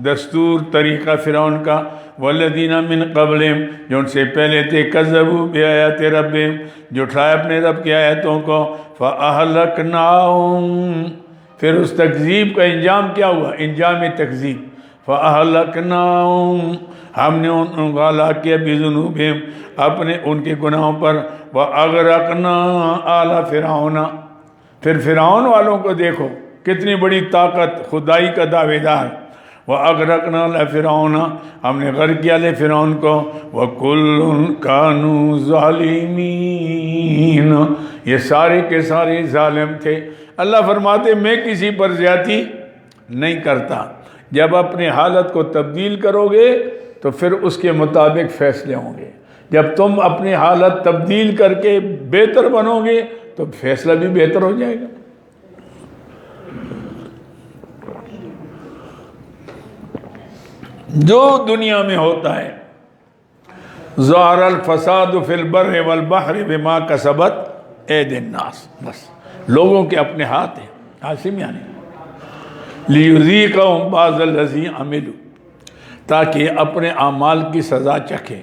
دستور طریقہ فرعون کا. والذین من قبلہم، جو ان سے پہلے تھے، کذبوا بآیات ربہم، جھٹلایا اپنے رب کی آیتوں کو. فأہلکناہم، پھر اس تکذیب کا انجام کیا ہوا؟ انجام تکذیب. فأہلکناہم، ہم نے ان کو ہلاک کیا، بذنوبہم، اپنے ان کے گناہوں پر. وَأَغْرَقْنَا آلَ فِرْعَوْنَ، پھر فرعون والوں کو دیکھو کتنی بڑی طاقت، خدائی کا دعوے دار. وَأَغْرَقْنَا آلَ فِرْعَوْنَ، ہم نے غرق کیا لے فرعون کو. وَكُلٌّ كَانُوا ظَالِمِينَ، یہ سارے کے سارے ظالم تھے. اللہ فرماتے میں کسی پر زیادتی نہیں کرتا. جب اپنی حالت کو تبدیل کرو گے تو پھر اس کے مطابق فیصلے ہوں گے. جب تم اپنی حالت تبدیل کر کے بہتر بنو گے تو فیصلہ بھی بہتر ہو جائے گا. جو دنیا میں ہوتا ہے، ظہر الفساد فی البر والبحر بما کسبت اید الناس، بس لوگوں کے اپنے ہاتھ ہیں، عاصم یعنی لیذیقہم بعض الذی عملوا، تاکہ اپنے اعمال کی سزا چکھیں،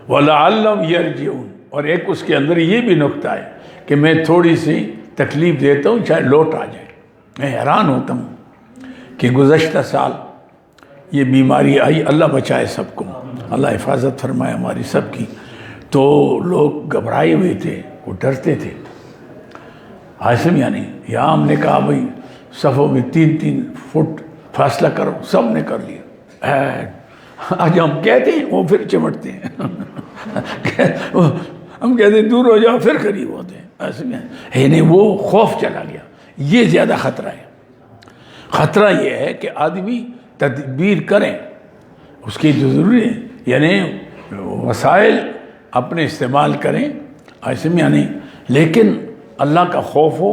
وَلَعَلَّهُمْ يَرْجِعُونَ، اور ایک اس کے اندر یہ بھی نکتہ ہے کہ میں تھوڑی سی تکلیف دیتا ہوں چاہے لوٹ آ جائے۔ میں حیران ہوتا ہوں کہ گزشتہ سال یہ بیماری آئی، اللہ بچائے سب کو، اللہ حفاظت فرمائے ہماری سب کی، تو لوگ گھبرائے ہوئے تھے، وہ ڈرتے تھے، عاصم یعنی یہاں ہم نے کہا بھائی صفوں میں 3-3 فٹ فاصلہ کرو، سب نے کر لیا۔ آج ہم کہتے ہیں وہ پھر چمٹتے ہیں، ہم کہتے ہیں دور ہو جاؤ پھر قریب ہوتے ہیں، عاصم یعنی وہ خوف چلا گیا۔ یہ زیادہ خطرہ ہے۔ خطرہ یہ ہے کہ آدمی تدبیر کریں، اس کی جو ضروری ہے، یعنی وسائل اپنے استعمال کریں، عاصم یعنی لیکن اللہ کا خوف ہو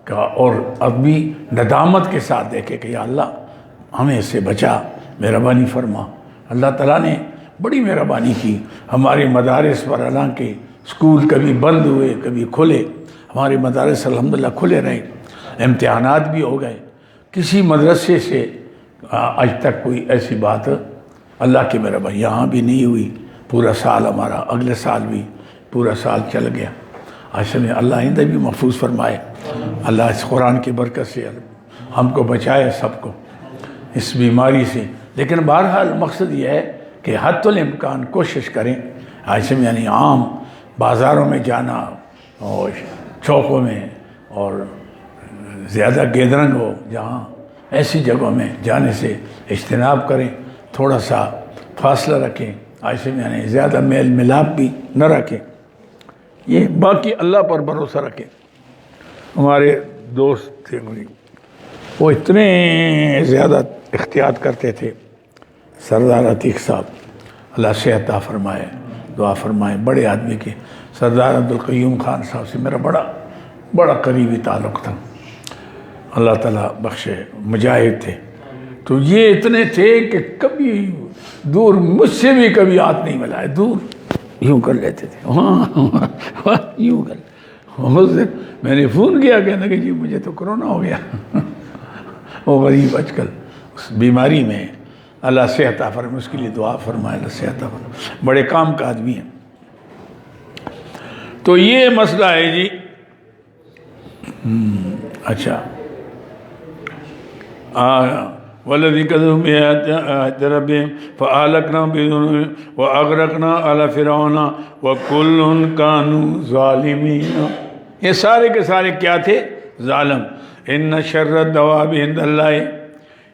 اور آدمی ندامت کے ساتھ دیکھے کہ یا اللہ ہمیں اس سے بچا، مہربانی فرما۔ اللہ تعالیٰ نے بڑی مہربانی کی ہمارے مدارس پر، حالانکہ اسکول کبھی بند ہوئے کبھی کھلے، ہمارے مدارس الحمدللہ کھلے رہے، امتحانات بھی ہو گئے، کسی مدرسے سے آج تک کوئی ایسی بات اللہ کی مہربانی یہاں بھی نہیں ہوئی۔ پورا سال ہمارا، اگلے سال بھی پورا سال چل گیا۔ عاصم اللہ آئندہ بھی محفوظ فرمائے، اللہ اس قرآن کی برکت سے ہم کو بچائے سب کو اس بیماری سے۔ لیکن بہرحال مقصد یہ ہے کہ حد الامکان کوشش کریں، عاصم یعنی عام بازاروں میں جانا اور چوکوں میں اور زیادہ گیدرنگ ہو جہاں ایسی جگہوں میں جانے سے اجتناب کریں، تھوڑا سا فاصلہ رکھیں، عاصم یعنی زیادہ میل ملاپ بھی نہ رکھیں، یہ باقی اللہ پر بھروسہ رکھیں۔ ہمارے دوست تھے وہ اتنے زیادہ احتیاط کرتے تھے، سردار عتیق صاحب، اللہ صحت عطا فرمائے، دعا فرمائے، بڑے آدمی کے۔ سردار عبدالقیوم خان صاحب سے میرا بڑا قریبی تعلق تھا، اللہ تعالیٰ بخشے، مجاہد تھے۔ تو یہ اتنے تھے کہ کبھی دور مجھ سے بھی کبھی ہاتھ نہیں ملائے، دور یوں کر لیتے تھے، یوں کر۔ میں نے فون کیا، کہنے کہ جی مجھے تو کرونا ہو گیا۔ وہ غریب آج کل اس بیماری میں، اللہ صحت عطا فرمائے، اس کے لیے دعا فرمائے، اللہ صحت عطا فرمائے، بڑے کام کا آدمی ہے۔ تو یہ مسئلہ ہے جی۔ اچھا، والذی کذبوا بآیات ربہم فأہلکناہم بذنوبہم وأغرقنا آل فرعون وکل کانوا ظالمین۔ یہ سارے کے سارے کیا تھے؟ ظالم۔ ان شر الدواب عند اللہ،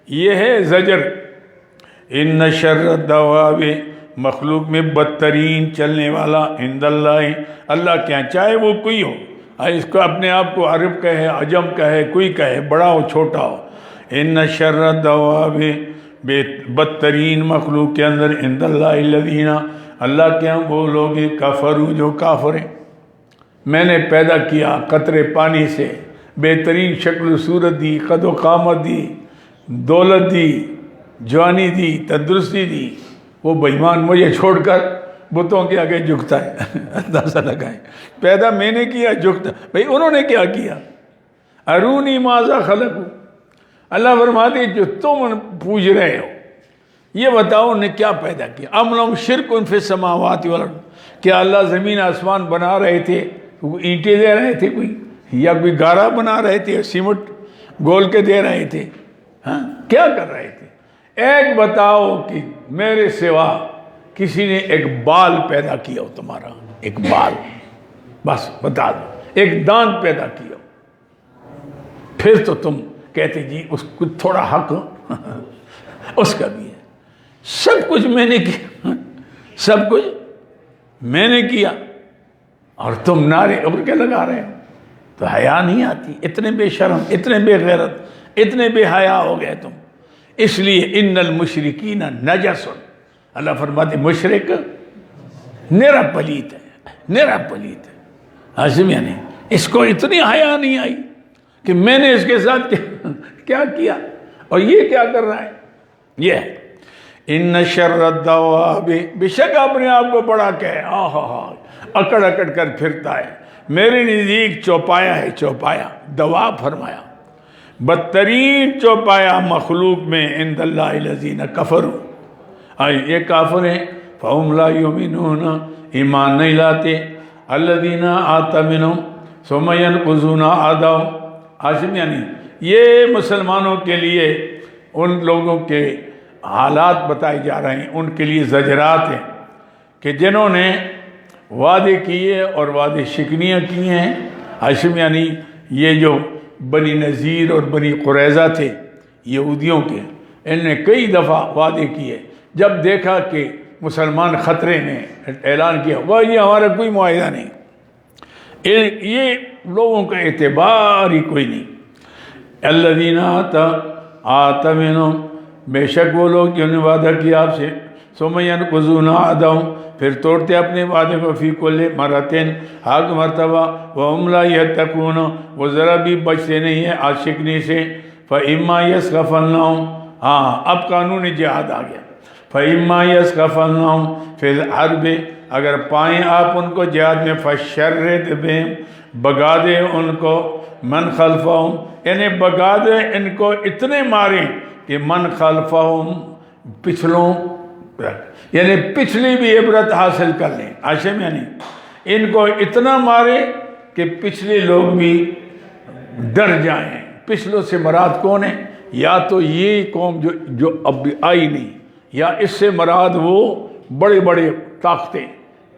یہ ہے زجر۔ ان شر الدواب، مخلوق میں بدترین چلنے والا، عند اللہ، اللہ کے یہاں، چاہے وہ کوئی ہو، اس کو اپنے آپ کو عرب کہے، عجم کہے، کوئی کہے، بڑا ہو چھوٹا ہو، ان شر الدواب، بدترین مخلوق کے اندر، عند اللہ الذین، اللہ کے ہاں وہ لوگ کفروا جو کافر ہیں۔ میں نے پیدا کیا قطرے پانی سے، بہترین شکل و صورت دی، قد و قامت دی، دولت دی، جوانی دی، تندرستی دی، وہ بے ایمان مجھے چھوڑ کر بتوں کے آگے جھکتا ہے۔ اندازہ لگائیں، پیدا میں نے کیا، جھکتا بھئی انہوں نے کیا کیا؟ ارونی ماذا خلقوا، اللہ فرماتے ہیں جو تم پوچھ رہے ہو یہ بتاؤ انہوں نے کیا پیدا کیا۔ ام لہم شرک فی السماوات والارض، کیا اللہ زمین آسمان بنا رہے تھے، اینٹیں دے رہے تھے کوئی، یا کوئی گارا بنا رہے تھے، سیمنٹ گول کے دے رہے تھے؟ ہاں کیا کر رہے تھے؟ ایک بتاؤ کہ میرے سوا کسی نے ایک بال پیدا کیا ہو تمہارا، ایک بال، بس بتا دو، ایک دانت پیدا کیا ہو، پھر تو تم کہتے جی اس کو تھوڑا حق اس کا بھی ہے۔ سب کچھ میں نے کیا، سب کچھ میں نے کیا، اور تم نعرے ابر کے لگا رہے ہو، تو حیا نہیں آتی؟ اتنے بے شرم، اتنے بے غیرت، اتنے بے حیا ہو گئے تم۔ اس لیے ان المشرکین نجس، اللہ فرماتے مشرک نرا پلیت ہے، نرا پلیت ہے۔ عاصم یعنی اس کو اتنی حیا نہیں آئی کہ میں نے اس کے ساتھ کیا کیا، اور یہ کیا کر رہا ہے؟ یہ ہے ان شر الدواب، بے شک اپنے آپ کو بڑا کہے، اکڑ اکڑ کر پھرتا ہے، میرے نزدیک چوپایا ہے، چوپایا دواب فرمایا، بدترین چوپایا مخلوق میں عند اللہ الذین کفروا، یہ کافر ہیں، فہم لا یؤمنون، ایمان نہیں لاتے، الذین آتمنہم ثم ینقضون عہدہم، عاصم یعنی یہ مسلمانوں کے لیے ان لوگوں کے حالات بتائے جا رہے ہیں، ان کے لیے زجرات ہیں کہ جنہوں نے وعدے کیے اور وعدے شکنیاں کی ہیں، عاصم یعنی یہ جو بنی نذیر اور بنی قریظہ تھے یہودیوں کے، ان نے کئی دفعہ وعدے کیے، جب دیکھا کہ مسلمان خطرے میں اعلان کیا وہ یہ ہمارا کوئی معاہدہ نہیں، یہ لوگوں کا اعتبار ہی کوئی نہیں۔ الذین آتمنہم، بے شک وہ لوگ جنہوں نے وعدہ کیا آپ سے، ثم ینقضون عہدہم، پھر توڑتے اپنے وعدے کو، فی کل مرتين، ہر مرتبہ، وہم لا یتقون، وہ ذرا بھی بچتے نہیں ہیں عاشقنی سے، فإما یسخفنہم، اب قانون جہاد آ گیا، فإما یسخفنہم فی الحرب، اگر پائیں آپ ان کو جہاد میں، فشرد بہم، بگا دے ان کو، من خلفہم، یعنی بگا دے ان کو، اتنے ماریں کہ من خلفہم، پچھلوں، یعنی پچھلی بھی عبرت حاصل کر لیں، عاشم یعنی ان کو اتنا مارے کہ پچھلے لوگ بھی ڈر جائیں۔ پچھلوں سے مراد کون ہے؟ یا تو یہ قوم جو اب بھی آئی نہیں، یا اس سے مراد وہ بڑے بڑے طاقتیں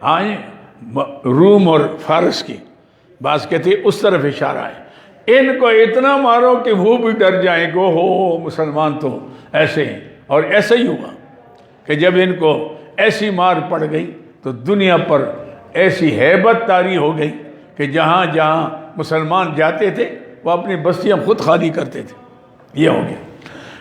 آئیں، روم اور فارس کی، بعض کہتے ہیں اس طرف اشارہ ہے، ان کو اتنا مارو کہ وہ بھی ڈر جائیں کہ ہو مسلمان تو ایسے ہیں۔ اور ایسا ہی ہوا کہ جب ان کو ایسی مار پڑ گئی تو دنیا پر ایسی ہیبت طاری ہو گئی کہ جہاں جہاں مسلمان جاتے تھے وہ اپنی بستیاں خود خالی کرتے تھے، یہ ہو گیا۔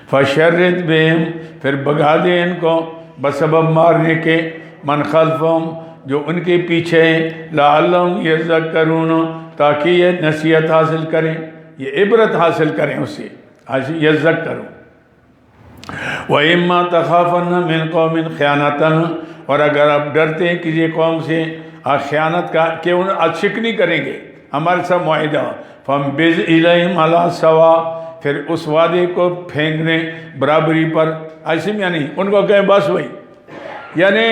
فشرد بہم، پھر بگا دے ان کو، بسبب مارنے کے، من خلفہم، جو ان کے پیچھے ہیں، لعلہم یذکرون، تاکہ یہ نصیحت حاصل کریں، یہ عبرت حاصل کریں اس سے، یذکرون۔ وَإِمَّا تَخَافَنَّ مِنْ قَوْمٍ خِيَانَةً، اور اگر آپ ڈرتے ہیں کسی قوم سے خیانت کا کہ انہیں شکنی کریں گے ہمارے ساتھ معاہدہ، فَانبِذْ إِلَيْهِمْ عَلَىٰ سَوَاءٍ، پھر اس وعدے کو پھینک دیں برابری پر، عاصم یعنی ان کو کہیں بس وہی، یعنی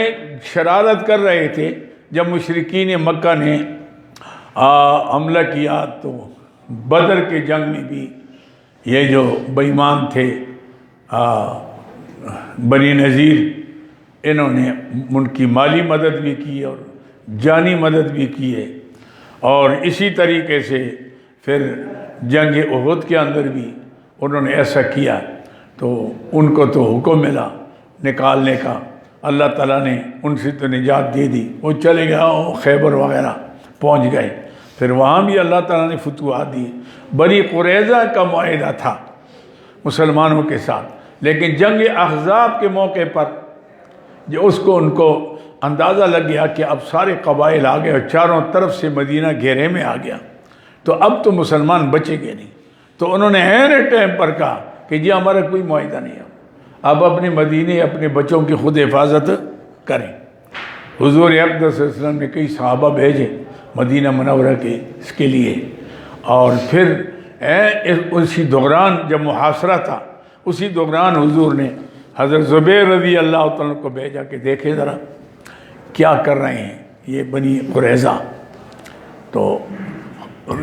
شرارت کر رہے تھے جب مشرکین مکہ نے حملہ کیا تو بدر کے جنگ میں بھی یہ جو بے ایمان تھے بنی نذیر، انہوں نے ان کی مالی مدد بھی کی اور جانی مدد بھی کی ہے، اور اسی طریقے سے پھر جنگ احد کے اندر بھی انہوں نے ایسا کیا، تو ان کو تو حکم ملا نکالنے کا، اللہ تعالیٰ نے ان سے تو نجات دے دی، وہ چلے گئے خیبر وغیرہ پہنچ گئے، پھر وہاں بھی اللہ تعالیٰ نے فتوحات دی۔ بنی قریظہ کا معاہدہ تھا مسلمانوں کے ساتھ، لیکن جنگ احزاب کے موقع پر جو اس کو ان کو اندازہ لگ گیا کہ اب سارے قبائل آ گئے اور چاروں طرف سے مدینہ گھیرے میں آ گیا، تو اب تو مسلمان بچیں گے نہیں، تو انہوں نے عین ٹائم پر کہا کہ جی ہمارا کوئی معاہدہ نہیں ہے، اب اپنے مدینے اپنے بچوں کی خود حفاظت کریں۔ حضور اقدس صلی اللہ علیہ وسلم نے کئی صحابہ بھیجے مدینہ منورہ کے اس کے لیے، اور پھر اسی دوران جب محاصرہ تھا اسی دوران حضور نے حضرت زبیر رضی اللہ تعالیٰ کو بھیجا کہ دیکھیں ذرا کیا کر رہے ہیں یہ بنی قریظہ، تو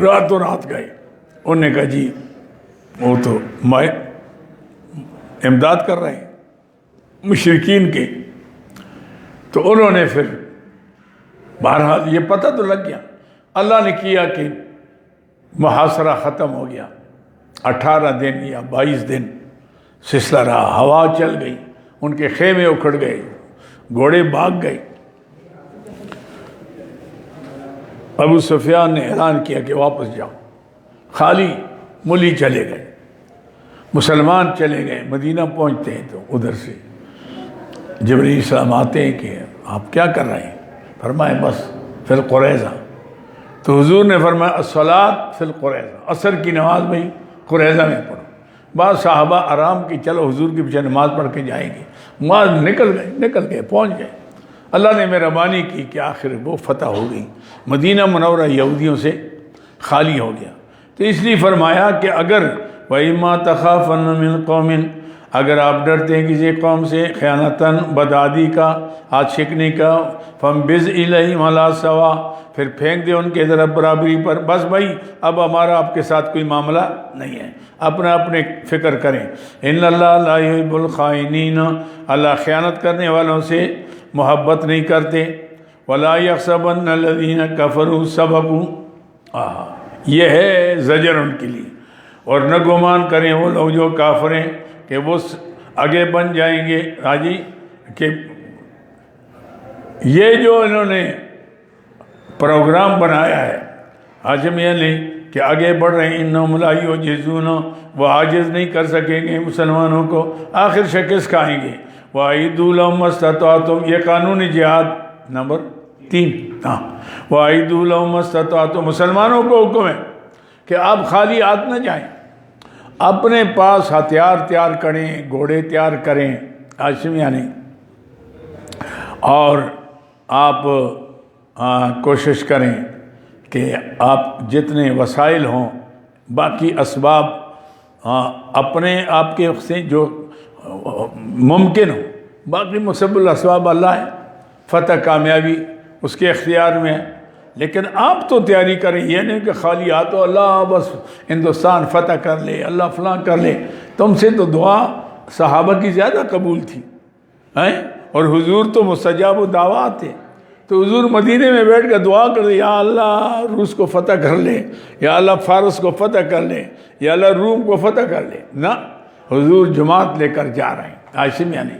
راتوں رات گئے، انہوں نے کہا جی وہ تو امداد کر رہے ہیں مشرکین کے، تو انہوں نے پھر بہرحال یہ پتہ تو لگ گیا، اللہ نے کیا کہ محاصرہ ختم ہو گیا، 18 دن یا 22 دن سلسلہ رہا، ہوا چل گئی، ان کے خیمے اکھڑ گئے، گھوڑے بھاگ گئے۔ ابو سفیان نے اعلان کیا کہ واپس جاؤ، خالی ملی چلے گئے، مسلمان چلے گئے، مدینہ پہنچتے ہیں تو ادھر سے جبرائیل السلام آتے ہیں کہ آپ کیا کر رہے ہیں؟ فرمائے بس فی القریظہ، تو حضور نے فرمایا الصلاۃ فی القریظہ، عصر کی نماز میں قریظہ میں پڑھو۔ بعض صحابہ آرام کی چلو حضور کے پیچھے نماز پڑھ کے جائیں گے، وہاں نکل گئے پہنچ گئے. اللہ نے مہربانی کی کہ آخر وہ فتح ہو گئی. مدینہ منورہ یہودیوں سے خالی ہو گیا. تو اس لیے فرمایا کہ اگر وَإِمَّا تَخَافَنَّ مِنْ قَوْمٍ، اگر آپ ڈرتے ہیں کسی قوم سے خیانتاً بدعادی کا، ہاتھ شکنی کا، فَانبِذْ إِلَيْهِمْ عَلَىٰ سَوَاءٍ، پھر پھینک دے ان کے طرف برابری پر. بس بھائی اب ہمارا آپ کے ساتھ کوئی معاملہ نہیں ہے، اپنے فکر کریں. إِنَّ اللَّهَ لَا يُحِبُّ الْخَائِنِينَ، اللہ خیانت کرنے والوں سے محبت نہیں کرتے. وَلَا يَحْسَبَنَّ الَّذِينَ كَفَرُوا سَبَقُوا، یہ ہے زجر ان کے لیے. اور نہ گمان کریں وہ لوگ جو کافر ہیں کہ وہ آگے بن جائیں گے. حاجی کہ یہ جو انہوں نے پروگرام بنایا ہے ہاشمیہ نے کہ آگے بڑھ رہے ہیں، انہم لا یعجزون، وہ عاجز نہیں کر سکیں گے مسلمانوں کو، آخر شکست کھائیں گے. وَأَعِدُّوا لَهُمْ مَا اسْتَطَعْتُمْ، یہ قانونی جہاد نمبر 3. وَأَعِدُّوا لَهُمْ مَا اسْتَطَعْتُمْ، مسلمانوں کو حکم ہے کہ آپ خالی ہاتھ نہ جائیں، اپنے پاس ہتھیار تیار کریں، گھوڑے تیار کریں ہاشمیہ نے، اور آپ کوشش کریں کہ آپ جتنے وسائل ہوں، باقی اسباب اپنے آپ کے سے جو ممکن ہو، باقی مسبب الاسباب اللہ ہے، فتح کامیابی اس کے اختیار میں ہے. لیکن آپ تو تیاری کریں، یہ نہیں کہ خالی ہاتھوں اللہ بس ہندوستان فتح کر لے، اللہ فلاں کر لے. تم سے تو دعا صحابہ کی زیادہ قبول تھی، اور حضور تو مستجاب الدعوات تھے. تو حضور مدینے میں بیٹھ کر دعا کر دے، یا اللہ روس کو فتح کر لے، یا اللہ فارس کو فتح کر لے، یا اللہ روم کو فتح کر لے. نہ، حضور جماعت لے کر جا رہے ہیں. ہاشمیہ نے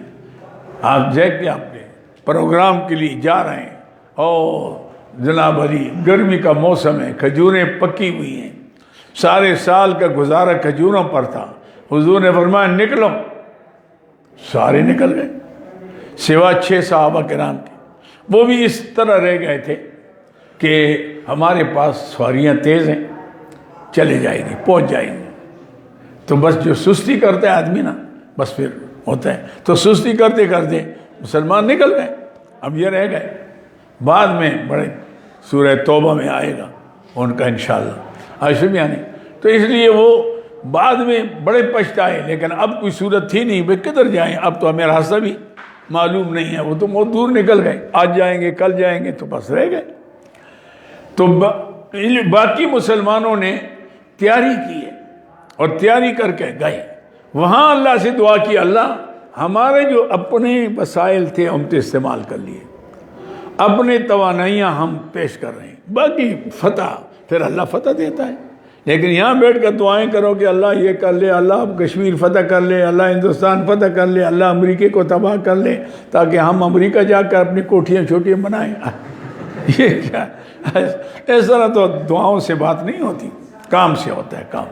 آپ دیکھ کے اپنے پروگرام کے لیے جا رہے ہیں. اور جناب علی گرمی کا موسم ہے، کھجوریں پکی ہوئی ہیں، سارے سال کا گزارا کھجوروں پر تھا. حضور نے فرمایا نکلو، سارے نکل گئے سوا 6 صحابہ کرام کے. وہ بھی اس طرح رہ گئے تھے کہ ہمارے پاس سواریاں تیز ہیں، چلے جائیں گے، پہنچ جائیں گے. تو بس جو سستی کرتا ہے آدمی نا، بس پھر ہوتا ہے. تو سستی کرتے کرتے مسلمان نکل گئے. اب یہ رہ گئے. بعد میں بڑے سورہ توبہ میں آئے گا ان کا انشاءاللہ ہاشمیہ نے. تو اس لیے وہ بعد میں بڑے پچھتائے، لیکن اب کوئی صورت تھی نہیں، بھئی کدھر جائیں، اب تو ہمیں راستہ بھی معلوم نہیں ہے. وہ تو بہت دور نکل گئے، آج جائیں گے کل جائیں گے، تو بس رہ گئے. تو باقی مسلمانوں نے تیاری کی ہے اور تیاری کر کے گئے وہاں. اللہ سے دعا کی، اللہ ہمارے جو اپنے وسائل تھے ہم تو استعمال کر لیے، اپنے توانائیاں ہم پیش کر رہے ہیں، باقی فتح پھر اللہ فتح دیتا ہے. لیکن یہاں بیٹھ کر دعائیں کرو کہ اللہ یہ کر لے، اللہ کشمیر فتح کر لے، اللہ ہندوستان فتح کر لے، اللہ امریکہ کو تباہ کر لے تاکہ ہم امریکہ جا کر اپنی کوٹھیاں چھوٹیاں بنائیں. یہ کیا، اس طرح تو دعاؤں سے بات نہیں ہوتی، کام سے ہوتا ہے کام.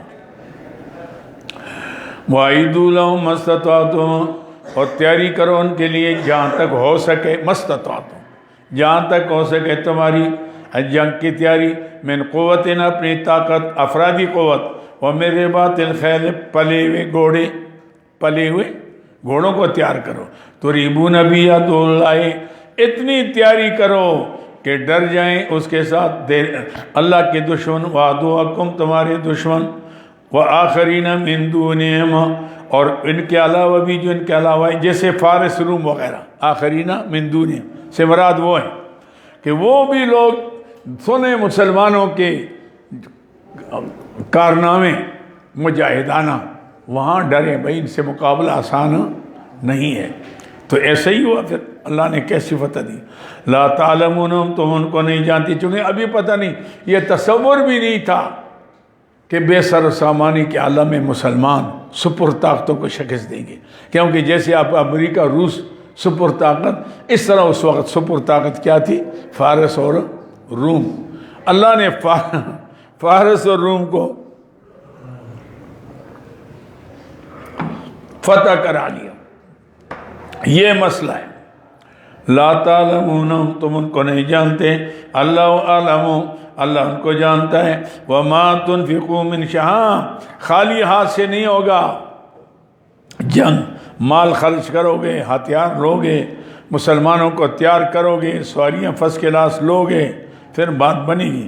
وَأَعِدُّوا لَهُمْ مَا اسْتَطَعْتُمْ، اور تیاری کرو ان کے لیے جہاں تک ہو سکے، مَا اسْتَطَعْتُمْ، جہاں تک ہو سکے تمہاری جنگ کی تیاری. من قوت، اپنی طاقت، افرادی قوت، ومن رباط الخیل، پلے ہوئے گھوڑوں کو تیار کرو. تُرِیبُونَ بِهِ عَدُوَّ اللَّهِ، اتنی تیاری کرو کہ ڈر جائیں اس کے ساتھ اللہ کے دشمن، وَعَدُوَّکُمْ، تمہارے دشمن، وَآخَرِینَ مِن دُونِہِمْ، اور ان کے علاوہ بھی جو ان کے علاوہ ہیں، جیسے فارس روم وغیرہ. آخرین من دونہم سے مراد وہ ہیں کہ وہ بھی لوگ سنیں مسلمانوں کے کارنامے مجاہدانہ، وہاں ڈریں بھائی ان سے مقابلہ آسان نہیں ہے. تو ایسا ہی ہوا. پھر اللہ نے کیسی فتح دی. لا تعلمونہم، تم ان کو نہیں جانتی، چونکہ ابھی پتہ نہیں، یہ تصور بھی نہیں تھا کہ بے سر و سامانی کے عالم میں مسلمان سپر طاقتوں کو شکست دیں گے. کیونکہ جیسے آپ امریکہ روس سپر طاقت، اس طرح اس وقت سپر طاقت کیا تھی؟ فارس اور روم. اللہ نے فارس اور روم کو فتح کرا لیا. یہ مسئلہ ہے. لا تعلمونہم، تم ان کو نہیں جانتے، اللہ عالم، اللہ ان کو جانتا ہے. وما تنفقوا من شیء، خالی ہاتھ سے نہیں ہوگا جنگ، مال خرچ کرو گے، ہتھیار لو گے، مسلمانوں کو تیار کرو گے، سواریاں فرسٹ کلاس لو گے، پھر بات بنے گی۔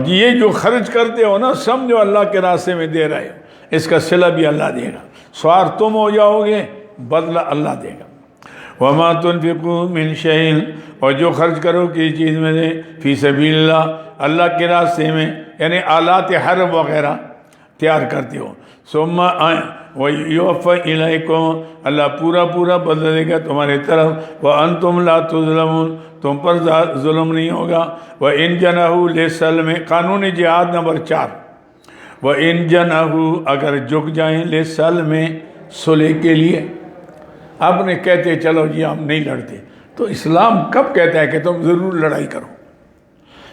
یہ جو خرچ کرتے ہو نا، سمجھو اللہ کے راستے میں دے رہے ہو، اس کا صلہ بھی اللہ دے گا۔ سوار تم ہو جاؤ گے، بدلہ اللہ دے گا۔ وما تنفقوا من شيء، اور جو خرچ کرو کسی چیز میں سے، فی سبیل اللہ، اللہ کے راستے میں، یعنی آلات حرب وغیرہ تیار کرتے ہو، ثم وَيُوَفَّ إِلَيْكُمْ، اللہ پورا پورا بدلہ دے گا تمہارے طرف، وَأَنْتُمْ لَا تُظْلَمُونَ، تم پر ظلم نہیں ہوگا۔ وَإِنْ جَنَحُوا لِلسَّلْمِ، قانون جہاد نمبر 4، وَإِنْ جَنَحُوا، اگر جھک جائیں، لِلسَّلْمِ، صلح کے لیے، آپ نے کہتے چلو جی ہم نہیں لڑتے، تو اسلام کب کہتا ہے کہ تم ضرور لڑائی کرو؟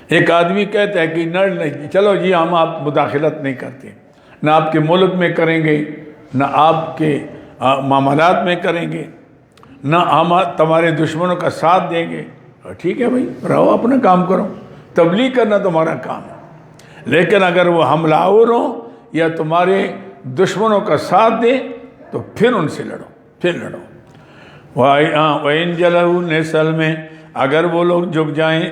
ایک آدمی کہتا ہے کہ نہیں چلو جی ہم آپ مداخلت نہیں کرتے، نہ آپ کے ملک میں کریں گے، نہ آپ کے معاملات میں کریں گے، نہ ہم تمہارے دشمنوں کا ساتھ دیں گے، ٹھیک ہے بھائی، رہو اپنا کام کرو، تبلیغ کرنا تمہارا کام ہے، لیکن اگر وہ حملہ آور ہوں یا تمہارے دشمنوں کا ساتھ دیں تو پھر ان سے لڑو، پھر لڑو۔ وَإِنْ جَلَهُ لِلسَّلْمِ، اگر وہ لوگ جھک جائیں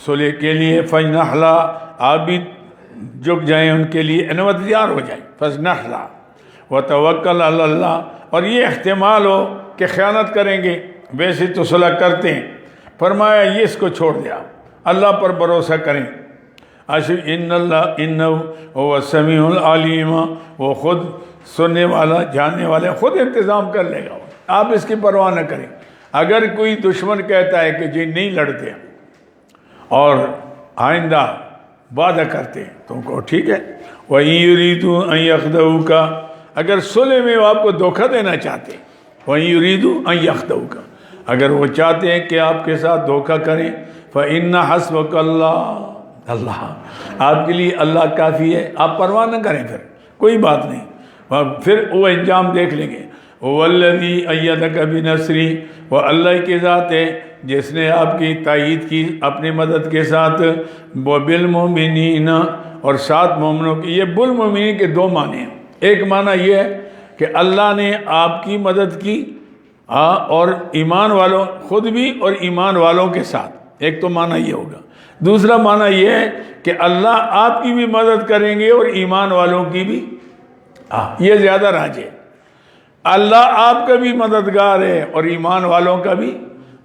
صلح کے لیے، فَجْنَحْلَا، آپ بھی جھک جائیں ان کے لیے، انہوں تیار ہو جائیں، فَجْنَحْلَا وَتَوَكَّلْ عَلَى اللَّهِ، اور یہ احتمال ہو کہ خیانت کریں گے، ویسے تو صلح کرتے ہیں، فرمایا یہ اس کو چھوڑ دیا، اللہ پر بھروسہ کریں۔ ان اللہ انہ هو السمیع العلیم، وہ خود سننے والا جاننے والا، خود انتظام کر لے گا، آپ اس کی پرواہ نہ کریں۔ اگر کوئی دشمن کہتا ہے کہ جی نہیں لڑتے اور آئندہ وعدہ کرتے ہیں تو کہو ٹھیک ہے۔ وَإِن يُرِيدُوا أَن يَخْدَعُوكَ، اگر صلح میں وہ آپ کو دھوکہ دینا چاہتے ہیں، وَإِن يُرِيدُوا أَن يَخْدَعُوكَ، اگر وہ چاہتے ہیں کہ آپ کے ساتھ دھوکہ کریں، فَإِنَّ حَسْبَكَ اللَّهُ، اللہ آپ کے لیے اللہ کافی ہے، آپ پرواہ نہ کریں، پھر کوئی بات نہیں، پھر وہ انجام دیکھ لیں گے۔ وَالَّذِي أَيَّدَكَ بِنَصْرِهِ، وہ اللہ کی ذات ہے جس نے آپ کی تائید کی اپنی مدد کے ساتھ، وَبِالْمُؤْمِنِينَ، اور ساتھ مومنوں کی۔ یہ بالمؤمنین کے دو معنی ہیں، ایک معنی یہ ہے کہ اللہ نے آپ کی مدد کی اور ایمان والوں، خود بھی اور ایمان والوں کے ساتھ، ایک تو معنی یہ ہوگا۔ دوسرا معنی یہ ہے کہ اللہ آپ کی بھی مدد کریں گے اور ایمان والوں کی بھی، یہ زیادہ راج ہے، اللہ آپ کا بھی مددگار ہے اور ایمان والوں کا بھی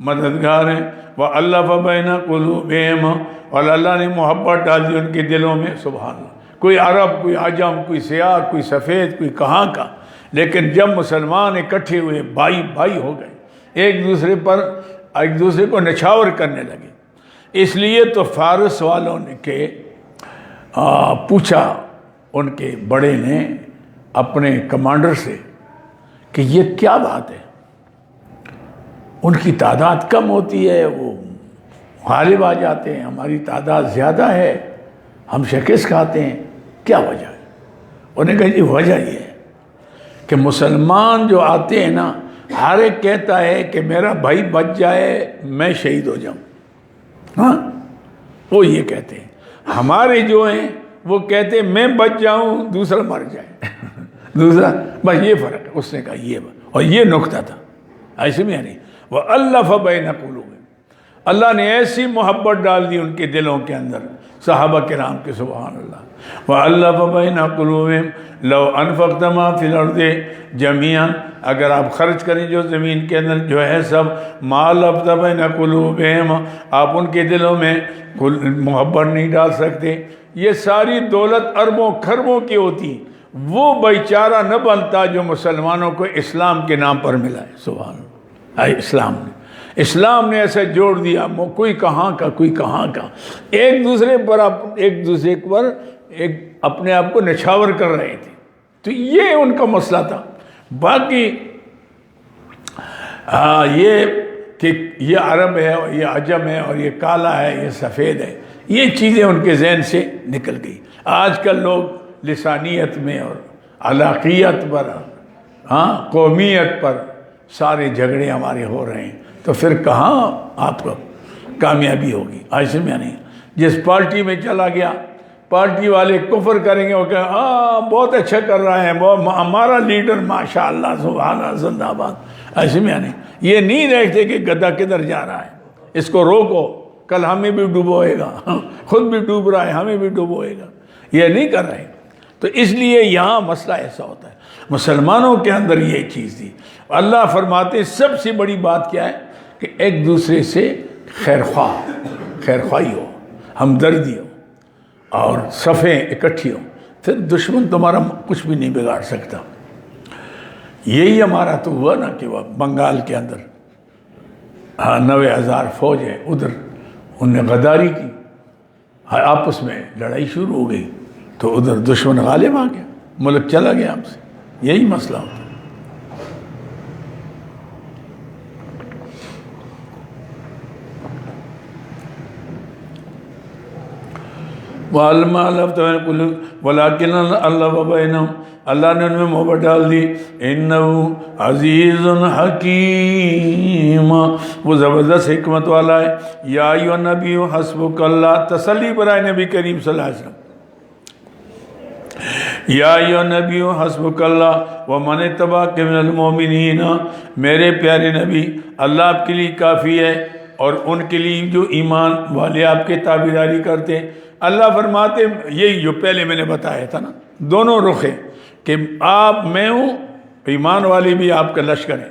مددگار ہے۔ وَأَلَّفَ بَيْنَ قُلُوبِهِمْ، اور اللہ نے محبت ڈال دی ان کے دلوں میں، سبحان اللہ، کوئی عرب، کوئی عجم، کوئی سیاہ، کوئی سفید، کوئی کہاں کا، لیکن جب مسلمان اکٹھے ہوئے، بھائی بھائی ہو گئے، ایک دوسرے کو نچھاور کرنے لگے۔ اس لیے تو فارس والوں نے کہ پوچھا ان کے بڑے نے اپنے کمانڈر سے کہ یہ کیا بات ہے، ان کی تعداد کم ہوتی ہے، وہ غالب آ جاتے ہیں، ہماری تعداد زیادہ ہے، ہم شکست کھاتے ہیں، کیا وجہ ہے؟ انہوں نے کہا جی وجہ یہ ہے کہ مسلمان جو آتے ہیں نا، ہر ایک کہتا ہے کہ میرا بھائی بچ جائے میں شہید ہو جاؤں، ہاں وہ یہ کہتے ہیں۔ ہمارے جو ہیں وہ کہتے ہیں میں بچ جاؤں دوسرا مر جائے، دوسرا، بس یہ فرق ہے۔ اس نے کہا یہ بات، اور یہ نقطہ تھا، ایسے میں نہیں، وَأَلَّفَ بَيْنَ قُلُوبِهِمْ، اللہ نے ایسی محبت ڈال دی ان کے دلوں کے اندر، صحابہ کرام کے، سبحان اللہ۔ وَأَلَّفَ بَيْنَ قُلُوبِهِمْ لَوْ أَنفَقْتَ مَا فِي الْأَرْضِ جَمِيعًا، اگر آپ خرچ کریں جو زمین کے اندر جو ہے سب، مَا أَلَّفْتَ بَيْنَ قُلُوبِهِمْ، آپ ان کے دلوں میں محبت نہیں ڈال سکتے۔ یہ ساری دولت اربوں کھربوں کی ہوتی، وہ بیچارہ نہ بنتا جو مسلمانوں کو اسلام کے نام پر ملا ہے، سبحان اللہ۔ اسلام نے ایسے جوڑ دیا، کوئی کہاں کا کوئی کہاں کا، ایک دوسرے پر اپنے آپ کو نچھاور کر رہے تھے، تو یہ ان کا مسئلہ تھا۔ باقی یہ کہ یہ عرب ہے اور یہ عجم ہے اور یہ کالا ہے یہ سفید ہے، یہ چیزیں ان کے ذہن سے نکل گئی۔ آج کل لوگ لسانیت میں اور علاقیت پر، قومیت پر سارے جھگڑے ہمارے ہو رہے ہیں، تو پھر کہاں آپ کو کامیابی ہوگی؟ ایسے میں نہیں، جس پارٹی میں چلا گیا پارٹی والے کفر کریں گے، وہ کہ بہت اچھا کر رہا ہے، ہمارا لیڈر ماشاءاللہ سبحان اللہ زندہ آباد، ایسے میں نہیں، یہ نہیں دیکھتے کہ گدھا کدھر جا رہا ہے، اس کو روکو، کل ہمیں بھی ڈوبوئے گا، خود بھی ڈوب رہا ہے ہمیں بھی ڈوبوئے گا، یہ نہیں کر رہے۔ تو اس لیے یہاں مسئلہ ایسا ہوتا ہے، مسلمانوں کے اندر یہ چیز تھی۔ اللہ فرماتے سب سے بڑی بات کیا ہے کہ ایک دوسرے سے خیرخواہی ہو، ہمدردی ہو، اور صفیں اکٹھی ہو، پھر دشمن تمہارا کچھ بھی نہیں بگاڑ سکتا۔ یہی ہمارا تو ہوا نا کہ وہ بنگال کے اندر 90,000 فوج ہے، ادھر انہوں نے غداری کی، آپس میں لڑائی شروع ہو گئی، تو ادھر دشمن غالب آ گیا، ملک چلا گیا ہم سے۔ یہی مسئلہ ہوتا ہے۔ وَعَلْمَ وَلَكِنَّ اللَّهَ بَيْنَهُمْ، اللہ نے ان میں محبت ڈال دی، اِنَّهُ عَزِيزٌ حَكِيمٌ، وہ زبردست حکمت والا ہے۔ یا ایھا النبی حسبک اللہ، تسلی برائے نبی کریم صلی اللہ علیہ وسلم، یا ایھا النبی حسبک اللہ ومن اتبعک من المؤمنین، میرے پیارے نبی اللہ آپ کے لیے کافی ہے اور ان کے لیے جو ایمان والے آپ کے تابعداری کرتے ہیں۔ اللہ فرماتے یہی جو پہلے میں نے بتایا تھا نا، دونوں رخ ہیں کہ آپ میں ہوں، ایمان والے بھی آپ کا لشکر ہے،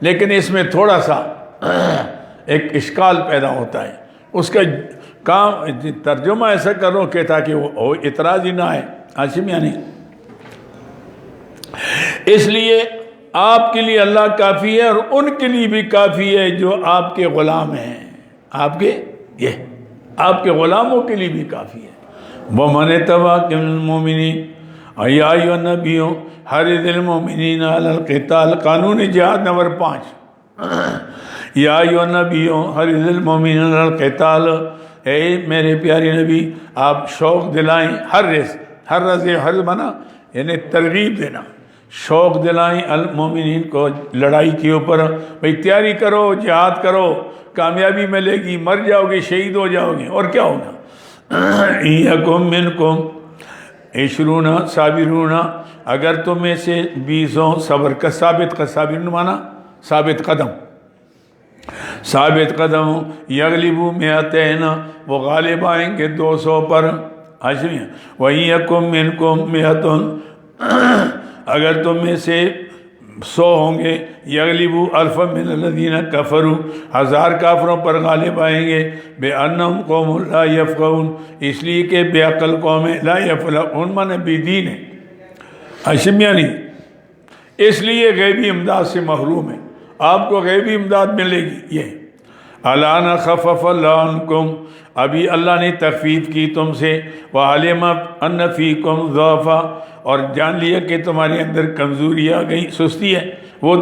لیکن اس میں تھوڑا سا ایک اشکال پیدا ہوتا ہے، اس کا کام ترجمہ ایسا کرو کہ تاکہ وہ اعتراض ہی نہ آئے، عاصم یعنی اس لیے آپ کے لیے اللہ کافی ہے اور ان کے لیے بھی کافی ہے جو آپ کے غلام ہیں، آپ کے غلاموں کے لیے بھی کافی ہے۔ وَمَنِ اتَّبَعَكَ مِنَ الْمُؤْمِنِينَ، يَا أَيُّهَا النَّبِيُّ حَرِّضِ الْمُؤْمِنِينَ عَلَى الْقِتَالِ، قانون جہاد نمبر 5، یا ایھا النبی حَرِّضِ الْمُؤْمِنِينَ عَلَى الْقِتَالِ، اے میرے پیارے نبی آپ شوق دلائیں، حرض بنا یعنی ترغیب دینا، شوق دلائیں المومنین کو لڑائی کے اوپر، بھئی تیاری کرو، جہاد کرو، کامیابی ملے گی، مر جاؤ گے، شہید ہو جاؤ گے، اور کیا ہوگا۔ یکم منکم 20 صابرون، اگر تم میں سے 20 ہوں صبر کا صابرون مانا ثابت قدم، یغلبوا 200، وہ غالب آئیں گے 200 پر۔ وَإِن مِّنكُم 100، اگر تم میں سے 100 ہوں گے، یغلبوا الفا من الذین کفروا، 1000 کافروں پر غالب آئیں گے، بِأَنَّهُمْ قَوْمٌ لَا يَفْقَهُونَ، اس لیے کہ بے عقل قوم ہے، لا يفقهون مانے بے دین ہے، اشمیہ نہیں، اس لیے غیبی امداد سے محروم ہے، آپ کو غیبی امداد ملے گی۔ یہ الآن خفف اللہ عنکم، ابھی اللہ نے تخفیف کی تم سے، وعلم ان فیکم ضعفا، اور جان لیا کہ تمہارے اندر کمزوری آ گئی، سستی ہے، وہ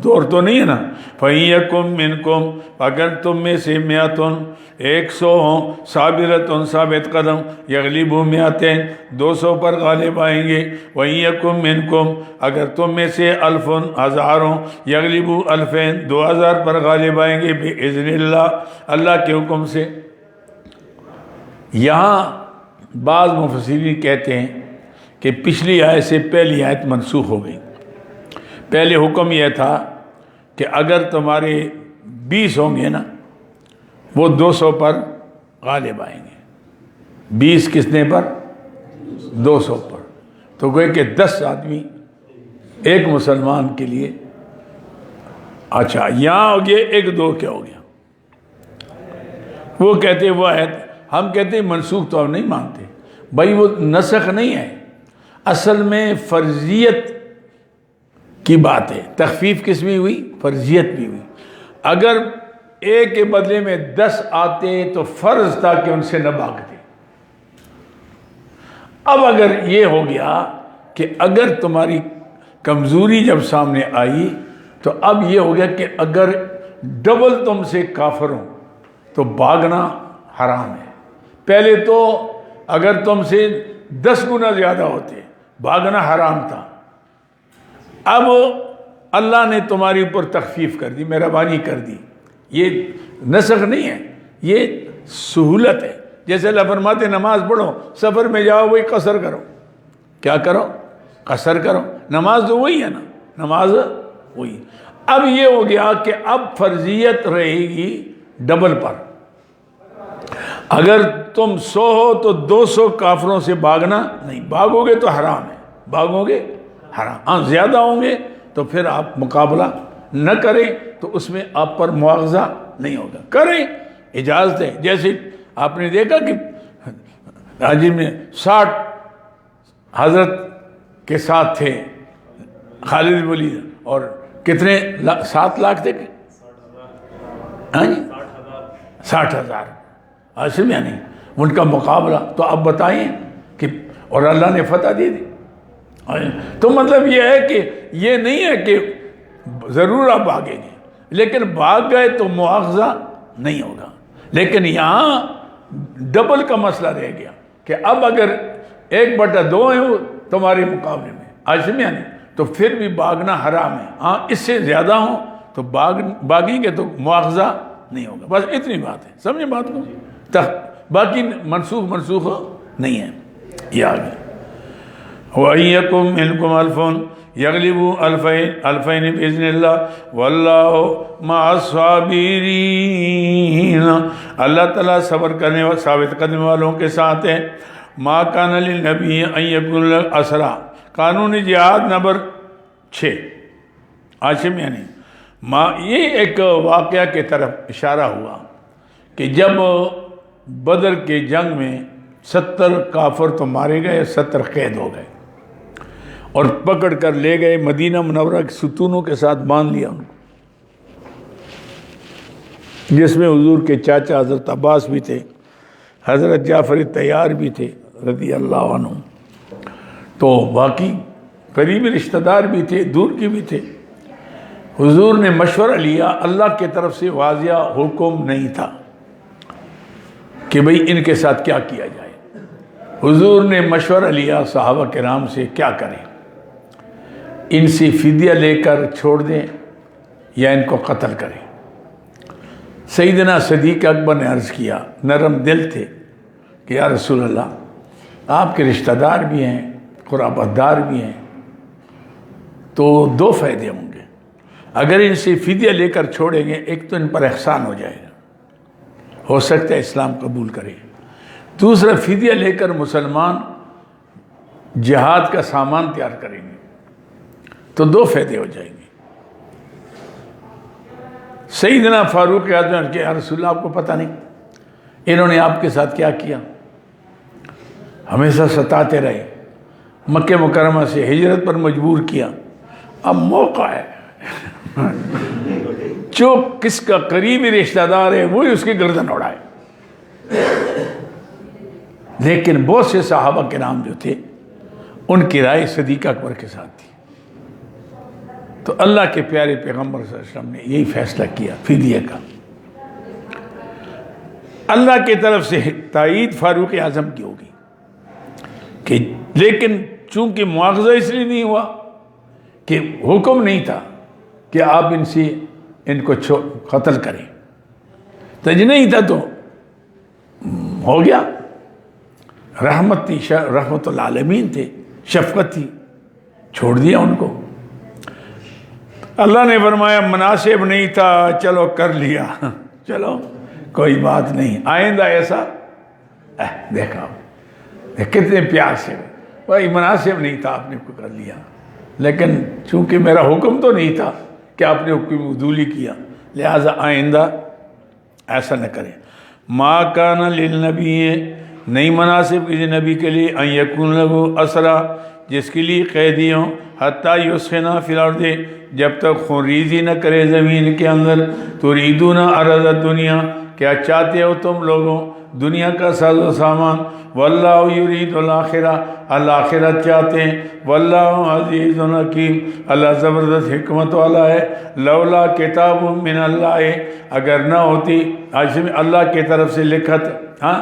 دور تو نہیں ہے نا۔ فَإِن مِّنكُمْ، اگر تم میں سے 100 ہوں، صابرۃ ثابت قدم، یغلبوا 200، 200 پر غالب آئیں گے۔ وَإِن مِّنكُمْ، اگر تم میں سے 1000 ہوں، یغلبوا 2000، 2000 پر غالب آئیں گے، بِإِذْنِ اللہ، اللہ کے حکم سے۔ یہاں بعض مفسرین کہتے ہیں کہ پچھلی آیت سے پہلی آیت منسوخ ہو گئی۔ پہلے حکم یہ تھا کہ اگر تمہارے 20 ہوں گے نا، وہ 200 پر غالب آئیں گے، 20 کتنے پر؟ 200 پر، تو گوئے کہ 10 آدمی ایک مسلمان کے لیے۔ اچھا یہاں ہو گیا 1-2 کیا ہو گیا؟ وہ کہتے وہ آیت، ہم کہتے ہیں منسوخ تو ہم نہیں مانتے بھائی، وہ نسخ نہیں ہے، اصل میں فرضیت کی بات ہے، تخفیف کس میں ہوئی؟ فرضیت بھی ہوئی۔ اگر ایک کے بدلے میں 10 آتے تو فرض تھا کہ ان سے نہ بھاگتے۔ اب اگر یہ ہو گیا کہ اگر تمہاری کمزوری جب سامنے آئی تو اب یہ ہو گیا کہ اگر ڈبل تم سے کافر ہوں تو بھاگنا حرام ہے۔ پہلے تو اگر تم سے 10 گنا زیادہ ہوتے بھاگنا حرام تھا، اب اللہ نے تمہاری اوپر تخفیف کر دی، مہربانی کر دی۔ یہ نسخ نہیں ہے، یہ سہولت ہے، جیسے اللہ فرماتے نماز پڑھو، سفر میں جاؤ وہی قصر کرو، کیا کرو؟ قصر کرو۔ نماز تو وہی ہے نا، نماز وہی۔ اب یہ ہو گیا کہ اب فرضیت رہے گی ڈبل پر۔ اگر تم 100 ہو تو 200 کافروں سے بھاگنا نہیں، بھاگو گے تو حرام ہے، بھاگو گے حرام۔ ہاں زیادہ ہوں گے تو پھر آپ مقابلہ نہ کریں تو اس میں آپ پر مواخذہ نہیں ہوگا، کریں، اجازت ہے۔ جیسے آپ نے دیکھا کہ حج میں 60 حضرت کے ساتھ تھے خالد بن ولید، اور کتنے 7 لاکھ تھے، ہاں جی 60,000 عاصم، یعنی ان کا مقابلہ۔ تو اب بتائیں کہ اور اللہ نے فتح دے دی۔ تو مطلب یہ ہے کہ یہ نہیں ہے کہ ضرور آپ بھاگیں گے، لیکن بھاگ گئے تو مواخذہ نہیں ہوگا۔ لیکن یہاں ڈبل کا مسئلہ رہ گیا کہ اب اگر 1/2 ہیں وہ تمہارے مقابلے میں عاصم، یعنی تو پھر بھی بھاگنا حرام ہے۔ ہاں اس سے زیادہ ہوں تو بھاگیں گے تو مواخذہ نہیں ہوگا، بس اتنی بات ہے، سمجھے بات کو؟ باقی منسوخ نہیں ہے، یہ آگے۔ وَإِن يَكُن مِّنكُمْ أَلْفٌ يَغْلِبُوا أَلْفَيْنِ بِإِذْنِ اللَّهِ وَاللَّهُ مَعَ الصَّابِرِينَ۔ اللہ تعالیٰ صبر کرنے اور ثابت قدمی والوں کے ساتھ ہے۔ مَا كَانَ لِلنَّبِيِّ أَن يَكُونَ لَهُ أَسْرَىٰ، قانون جہاد نمبر 6 عاصم، یعنی یہ ایک واقعہ کی طرف اشارہ ہوا کہ جب بدر کے جنگ میں 70 کافر تو مارے گئے، 70 قید ہو گئے اور پکڑ کر لے گئے مدینہ منورہ کے ستونوں کے ساتھ باندھ لیا ان کو، جس میں حضور کے چاچا حضرت عباس بھی تھے، حضرت جعفر طیار بھی تھے رضی اللہ عنہ، تو باقی قریبی رشتہ دار بھی تھے، دور کے بھی تھے۔ حضور نے مشورہ لیا، اللہ کی طرف سے واضح حکم نہیں تھا کہ بھئی ان کے ساتھ کیا کیا جائے۔ حضور نے مشورہ لیا صحابہ کرام سے کیا کریں، ان سے فدیہ لے کر چھوڑ دیں یا ان کو قتل کریں۔ سیدنا صدیق اکبر نے عرض کیا، نرم دل تھے، کہ یا رسول اللہ آپ کے رشتہ دار بھی ہیں، قرابت دار بھی ہیں، تو 2 فائدے ہوں گے۔ اگر ان سے فدیہ لے کر چھوڑیں گے، ایک تو ان پر احسان ہو جائے گا، ہو سکتا ہے اسلام قبول کرے، دوسرا فدیہ لے کر مسلمان جہاد کا سامان تیار کریں گے، تو 2 فائدے ہو جائیں گے۔ سیدنا فاروق اعظم کہ یا رسول اللہ آپ کو پتہ نہیں انہوں نے آپ کے ساتھ کیا کیا، ہمیشہ ستاتے رہے، مکہ مکرمہ سے ہجرت پر مجبور کیا، اب موقع ہے جو کس کا قریبی رشتہ دار ہے وہی اس کی گردن اڑائے۔ لیکن بہت سے صحابہ کرام جو تھے ان کی رائے صدیق اکبر کے ساتھ تھی، تو اللہ کے پیارے پیغمبر صلی اللہ علیہ وسلم نے یہی فیصلہ کیا فدیہ کا۔ اللہ کی طرف سے تائید فاروق اعظم کی ہوگی کہ لیکن چونکہ مواخذہ اس لیے نہیں ہوا کہ حکم نہیں تھا کہ آپ ان کو قتل کریں، تج نہیں تھا تو ہو گیا، رحمت تھی، رحمت العالمین تھے، شفقت تھی، چھوڑ دیا ان کو۔ اللہ نے فرمایا مناسب نہیں تھا، چلو کر لیا، چلو کوئی بات نہیں، آئندہ ایسا دیکھا کتنے پیار سے، بھائی مناسب نہیں تھا آپ نے کو کر لیا، لیکن چونکہ میرا حکم تو نہیں تھا کہ آپ نے حکم عدولی کیا، لہذا آئندہ ایسا نہ کریں۔ ما کان للنبی، نہیں مناسب کسی نبی کے لیے ان یکون لہ اسرا، جس کے لیے قیدی ہوں، حتیٰ یسخنا فی الارض، جب تک خونریزی نہ کرے زمین کے اندر، تریدون عرض الدنیا، کیا چاہتے ہو تم لوگوں دنیا کا ساز و سامان، واللہ یرید الآخرہ، اللہ آخرت چاہتے ہیں، واللہ عزیز حکیم، اللہ زبردست حکمت والا ہے۔ لولا کتاب من اللہ، اگر نہ ہوتی عاشم اللہ کی طرف سے لکھت، ہاں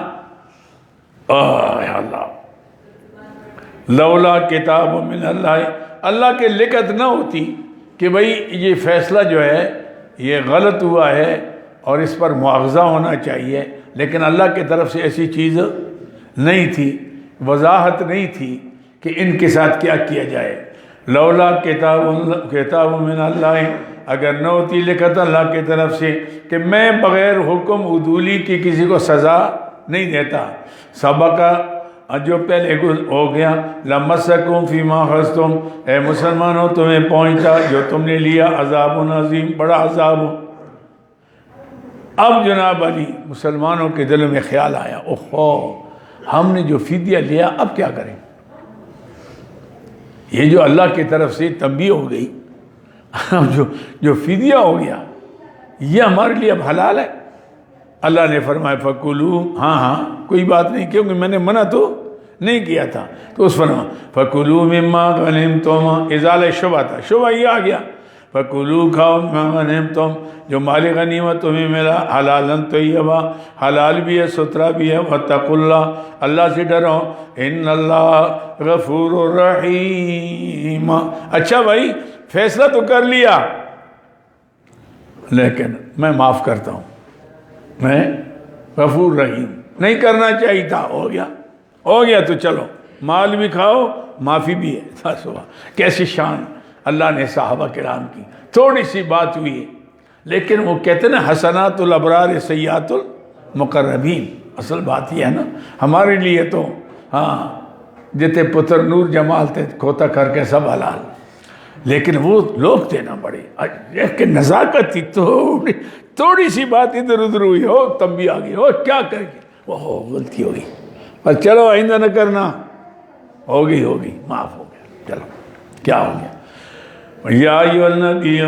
اللہ، لولا کتاب من اللہ، اللہ کے لکھت نہ ہوتی کہ بھئی یہ فیصلہ جو ہے یہ غلط ہوا ہے اور اس پر مواخذہ ہونا چاہیے، لیکن اللہ کی طرف سے ایسی چیز نہیں تھی، وضاحت نہیں تھی کہ ان کے ساتھ کیا کیا جائے۔ لولا کتاب من اللہ، اگر نہ ہوتی لکھت اللہ کی طرف سے کہ میں بغیر حکم عدولی کی کسی کو سزا نہیں دیتا، سبق جو پہلے ہو گیا، لمسکم فیما اخذتم، اے مسلمانوں تمہیں پہنچا جو تم نے لیا، عذاب عظیم، بڑا عذاب۔ اب جناب علی مسلمانوں کے دل میں خیال آیا، اوہو ہم نے جو فدیہ لیا اب کیا کریں؟ یہ جو اللہ کی طرف سے تنبیہ ہو گئی، اب جو فدیہ ہو گیا یہ ہمارے لیے اب حلال ہے۔ اللہ نے فرمایا فَكُلُوا، ہاں کوئی بات نہیں، کیونکہ میں نے منع تو نہیں کیا تھا، تو اس فرما فَكُلُوا مِمَّا غَنِمْتُمْ، ازالہ شبہ تھا، شبہ یہ آ گیا، فَكُلُوا کھاؤ مِمَّا غَنِمْتُمْ، جو مال غنیمت تمہیں ملا، حلالًا طیبا، حلال بھی ہے ستھرا بھی ہے، وَاتَّقُوا اللَّهَ، اللہ سے ڈرو، ان اللہ غفور الرحیم۔ اچھا بھائی فیصلہ تو کر لیا لیکن میں معاف کرتا ہوں، میں غفور رحیم، نہیں کرنا چاہیے تھا، ہو گیا تو چلو، مال بھی کھاؤ معافی بھی ہے۔ کیسی شان اللہ نے صحابہ کرام کی، تھوڑی سی بات ہوئی ہے لیکن وہ کہتے ہیں نا حسنات الابرار سیئات المقربین، اصل بات یہ ہے نا ہمارے لیے تو ہاں جتے پتر نور جمال تے کھوتا کر کے سب حلال، لیکن وہ لوگ تھے نا بڑے کہ نزاکت تھی، تھوڑی سی بات ادھر ادھر ہوئی ہو تب بھی آ گئی ہو، کیا کر کے وہ غلطی ہوگی پر چلو آئندہ نہ کرنا، ہوگی معاف ہو گیا، چلو کیا ہو گیا۔ یا ایھا النبی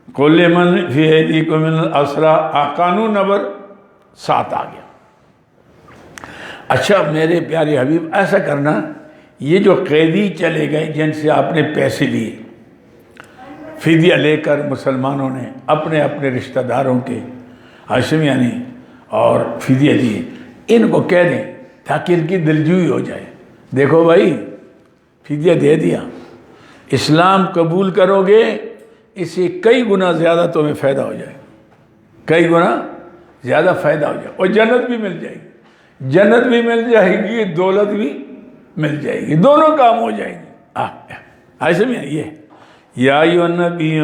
قل لمن فی ایدیکم من الاسری، قانون نمبر 7 آ گیا۔ اچھا میرے پیارے حبیب ایسا کرنا، یہ جو قیدی چلے گئے جن سے آپ نے پیسے لیے فدیہ لے کر، مسلمانوں نے اپنے اپنے رشتہ داروں کے ہاشم یعنی اور فدیہ دیے، ان کو کہہ دیں تاکہ ان کی دلجوئی ہو جائے، دیکھو بھائی فدیہ دے دیا، اسلام قبول کرو گے اس سے کئی گنا زیادہ تمہیں فائدہ ہو جائے، کئی گنا زیادہ فائدہ ہو جائے، اور جنت بھی مل جائے گی، جنت بھی مل جائے گی، دولت بھی مل جائے گی، دونوں کام ہو جائیں گے۔ ایسے میں یہ یا ایھا النبی،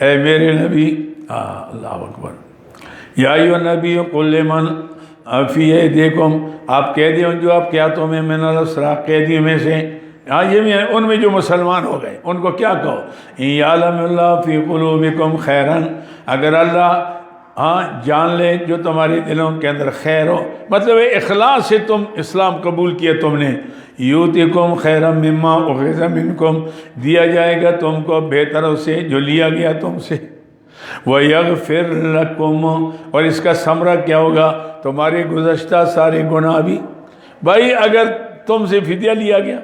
اے میرے نبی، اللہ اکبر، یا ایھا النبی قل لمن فی ایدیکم، آپ کہہ دیں جو آپ کیا تمہیں من الاسری، قیدیوں میں سے، یہ ان میں جو مسلمان ہو گئے ان کو کیا کہو، ان یعلم اللہ فی قلوبکم خیرا، اگر اللہ جان لے جو تمہاری دلوں کے اندر خیر ہو، مطلب اخلاص سے تم اسلام قبول کیا تم نے، یؤتکم خیرا مما اخذ منکم، دیا جائے گا تم کو بہتر سے جو لیا گیا تم سے، وَيَغْفِرْ لَكُمْ، اور اس کا ثمرہ کیا ہوگا، تمہارے گزشتہ سارے گناہ بھی۔ بھائی اگر تم سے فدیہ لیا گیا،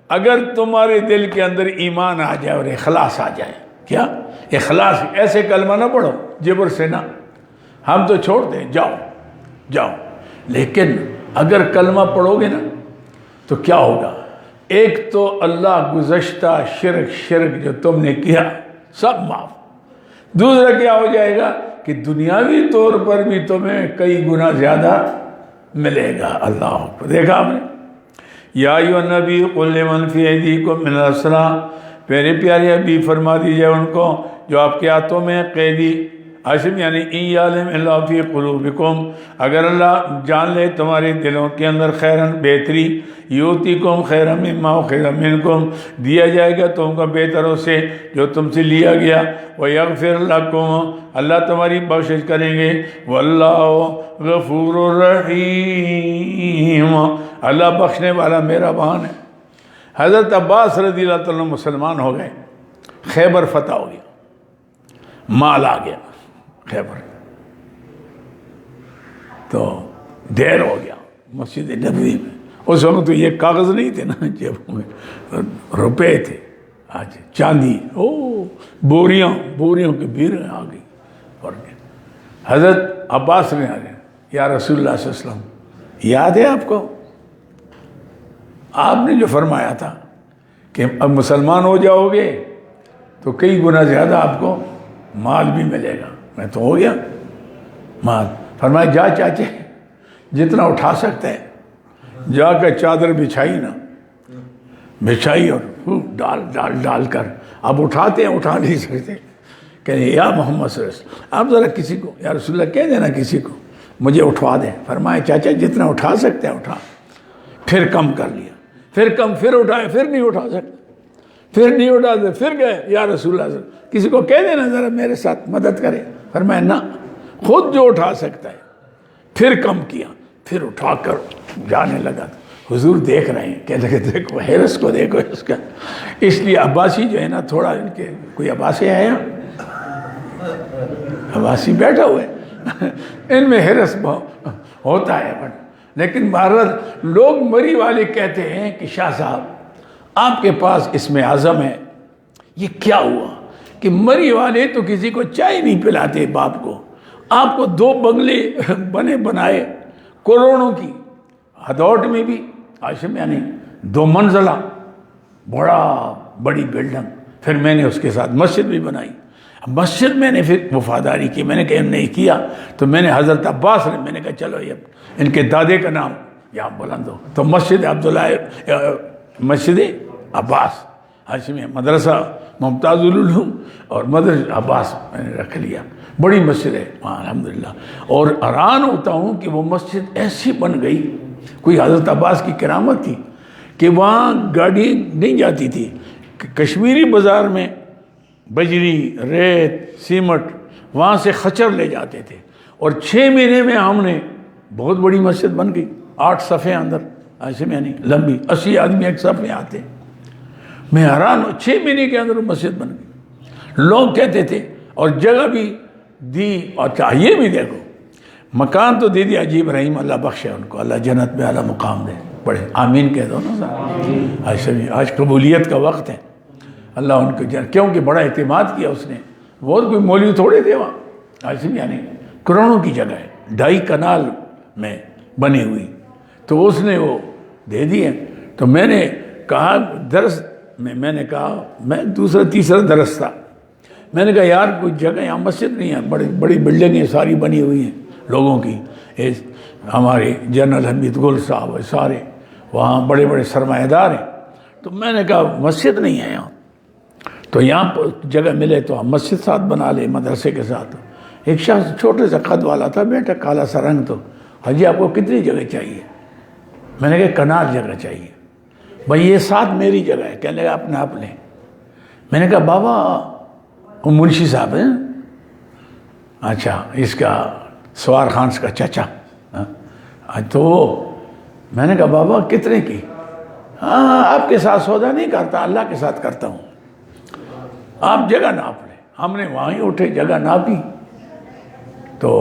اگر تمہارے دل کے اندر ایمان آ جائے اور اخلاص آ جائے، کیا اخلاص، ایسے کلمہ نہ پڑھو جبر سے نہ، ہم تو چھوڑ دیں جاؤ، لیکن اگر کلمہ پڑھو گے نا تو کیا ہوگا، ایک تو اللہ گزشتہ شرک جو تم نے کیا سب معاف، دوسرا کیا ہو جائے گا کہ دنیاوی طور پر بھی تمہیں کئی گنا زیادہ ملے گا۔ اللہ کو دیکھا ہم نے، یا ایھا النبی قل لمن فی ایدیکم من الاسری، پیارے پیارے ابھی فرما دیجئے ان کو جو آپ کے ہاتھوں میں قیدی، عاصم یعنی ان یعلم اللہ فی قلوبکم، اگر اللہ جان لے تمہارے دلوں کے اندر خیرن بہتری، یؤتکم خیرا مما اخذ منکم، دیا جائے گا تم کو بہتروں سے جو تم سے لیا گیا، ویغفر لکم، اللہ تمہاری بخشش کریں گے، واللہ غفور الرحیم، اللہ بخشنے والا مہربان ہے۔ حضرت عباس رضی اللہ عنہ مسلمان ہو گئے، خیبر فتح ہو گیا، مال آ گیا خیبر، تو دیر ہو گیا مسجد نبوی میں، اس وقت تو یہ کاغذ نہیں تھے نا، جب روپے تھے، آج چاندی، بوریاں کے بھیڑیں آ گئی، اور حضرت عباس نے آ گئے، یا رسول اللہ صلی اللہ علیہ وسلم یاد ہے آپ کو، آپ نے جو فرمایا تھا کہ اب مسلمان ہو جاؤ گے تو کئی گنا زیادہ آپ کو مال بھی ملے گا، میں تو ہو گیا مال، فرمایا جا چاچے جتنا اٹھا سکتا ہے، جا کر چادر بچھائی نا، بچھائی اور خوب ڈال کر اب اٹھاتے ہیں، اٹھا نہیں سکتے، کہتے ہیں یا محمد صلی اللہ علیہ وسلم آپ ذرا کسی کو یا رسول اللہ کہہ دینا کسی کو مجھے اٹھوا دیں۔ فرمایا چاچا جتنا اٹھا سکتے ہیں اٹھا، پھر کم کر لیا، پھر کم، پھر اٹھائے، پھر نہیں اٹھا سکتے، پھر نہیں اٹھاتے، پھر گئے یا رسول اللہ صلی اللہ علیہ وسلم کسی کو کہہ دینا ذرا میرے ساتھ مدد کرے۔ فرمایا نہ، خود جو اٹھا سکتا ہے، پھر کم کیا، پھر اٹھا کر جانے لگا۔ حضور دیکھ رہے ہیں، کہنے لگے دیکھو حرص کو دیکھو اس کا۔ اس لیے عباسی جو ہے نا تھوڑا ان کے، کوئی عباسی ہے یہاں؟ عباسی بیٹھا ہوئے ان میں حرص بہت ہوتا ہے، لیکن بہرحال لوگ مری والے کہتے ہیں کہ شاہ صاحب آپ کے پاس اسم اعظم ہے، یہ کیا ہوا کہ مری والے تو کسی کو چائے نہیں پلاتے باپ کو، آپ کو 2 بنگلے بنائے کروڑوں کی، ہدوٹ میں بھی عاشم یعنی 2 منزلہ بڑی بلڈنگ، پھر میں نے اس کے ساتھ مسجد بھی بنائی۔ مسجد میں نے پھر وفاداری کی، میں نے کہا نہیں کیا تو میں نے حضرت عباس نے، میں نے کہا چلو یہ ان کے دادے کا نام یا بلند ہو، تو مسجد عبداللہ، مسجد عباس ہاشمی، مدرسہ ممتاز العلوم اور مدرسہ عباس میں نے رکھ لیا، بڑی مسجد ہے وہاں الحمدللہ۔ اور حیران ہوتا ہوں کہ وہ مسجد ایسی بن گئی، کوئی حضرت عباس کی کرامت تھی کہ وہاں گاڑی نہیں جاتی تھی، کشمیری بازار میں بجری، ریت، سیمٹ وہاں سے خچر لے جاتے تھے، اور 6 مہینے میں ہم نے بہت بڑی مسجد بن گئی، 8 صفحے اندر ایسے میں نہیں لمبی، 80 آدمی ایک صف میں آتے، میں حیران ہوں 6 مہینے کے اندر مسجد بن گئی۔ لوگ کہتے تھے اور جگہ بھی دی، اور چاہیے بھی دیکھو مکان تو دے دیا عجیب رحیم، اللہ بخشے ان کو، اللہ جنت میں اعلیٰ مقام دے، پڑھے آمین کہہ دو نا صاحب۔ آج قبولیت کا وقت ہے، اللہ ان کو کیونکہ بڑا اعتماد کیا اس نے، بہت کوئی مولوی تھوڑے تھے وہاں، ایسے یعنی کروڑوں کی جگہ ہے، 2.5 کنال میں بنی ہوئی، تو اس نے وہ دے دیے۔ تو میں نے کہا درس میں نے کہا، میں دوسرا تیسرا درس تھا، میں نے کہا یار کوئی جگہ یہاں مسجد نہیں ہے، بڑی بڑی بلڈنگیں ساری بنی ہوئی ہیں لوگوں کی، ہمارے جنرل حمید گل صاحب سارے وہاں بڑے بڑے سرمایہ دار ہیں، تو میں نے کہا مسجد نہیں ہے یہاں، تو یہاں جگہ ملے تو ہم مسجد ساتھ بنا لیں مدرسے کے ساتھ۔ ایک شخص چھوٹے سے قد والا تھا، بیٹا کالا سا رنگ، تو حاجی آپ کو کتنی جگہ چاہیے؟ میں نے کہا کنار جگہ چاہیے۔ بھائی یہ 7 میری جگہ ہے، کہنے لگا اپنے آپ لیں۔ میں نے کہا بابا وہ منشی صاحب ہیں، اچھا اس کا سوار خان کا چچا، تو میں نے کہا بابا کتنے کی؟ ہاں آپ کے ساتھ سودا نہیں کرتا، اللہ کے ساتھ کرتا ہوں، آپ جگہ ناپ لیں۔ ہم نے وہیں اٹھے جگہ ناپی، تو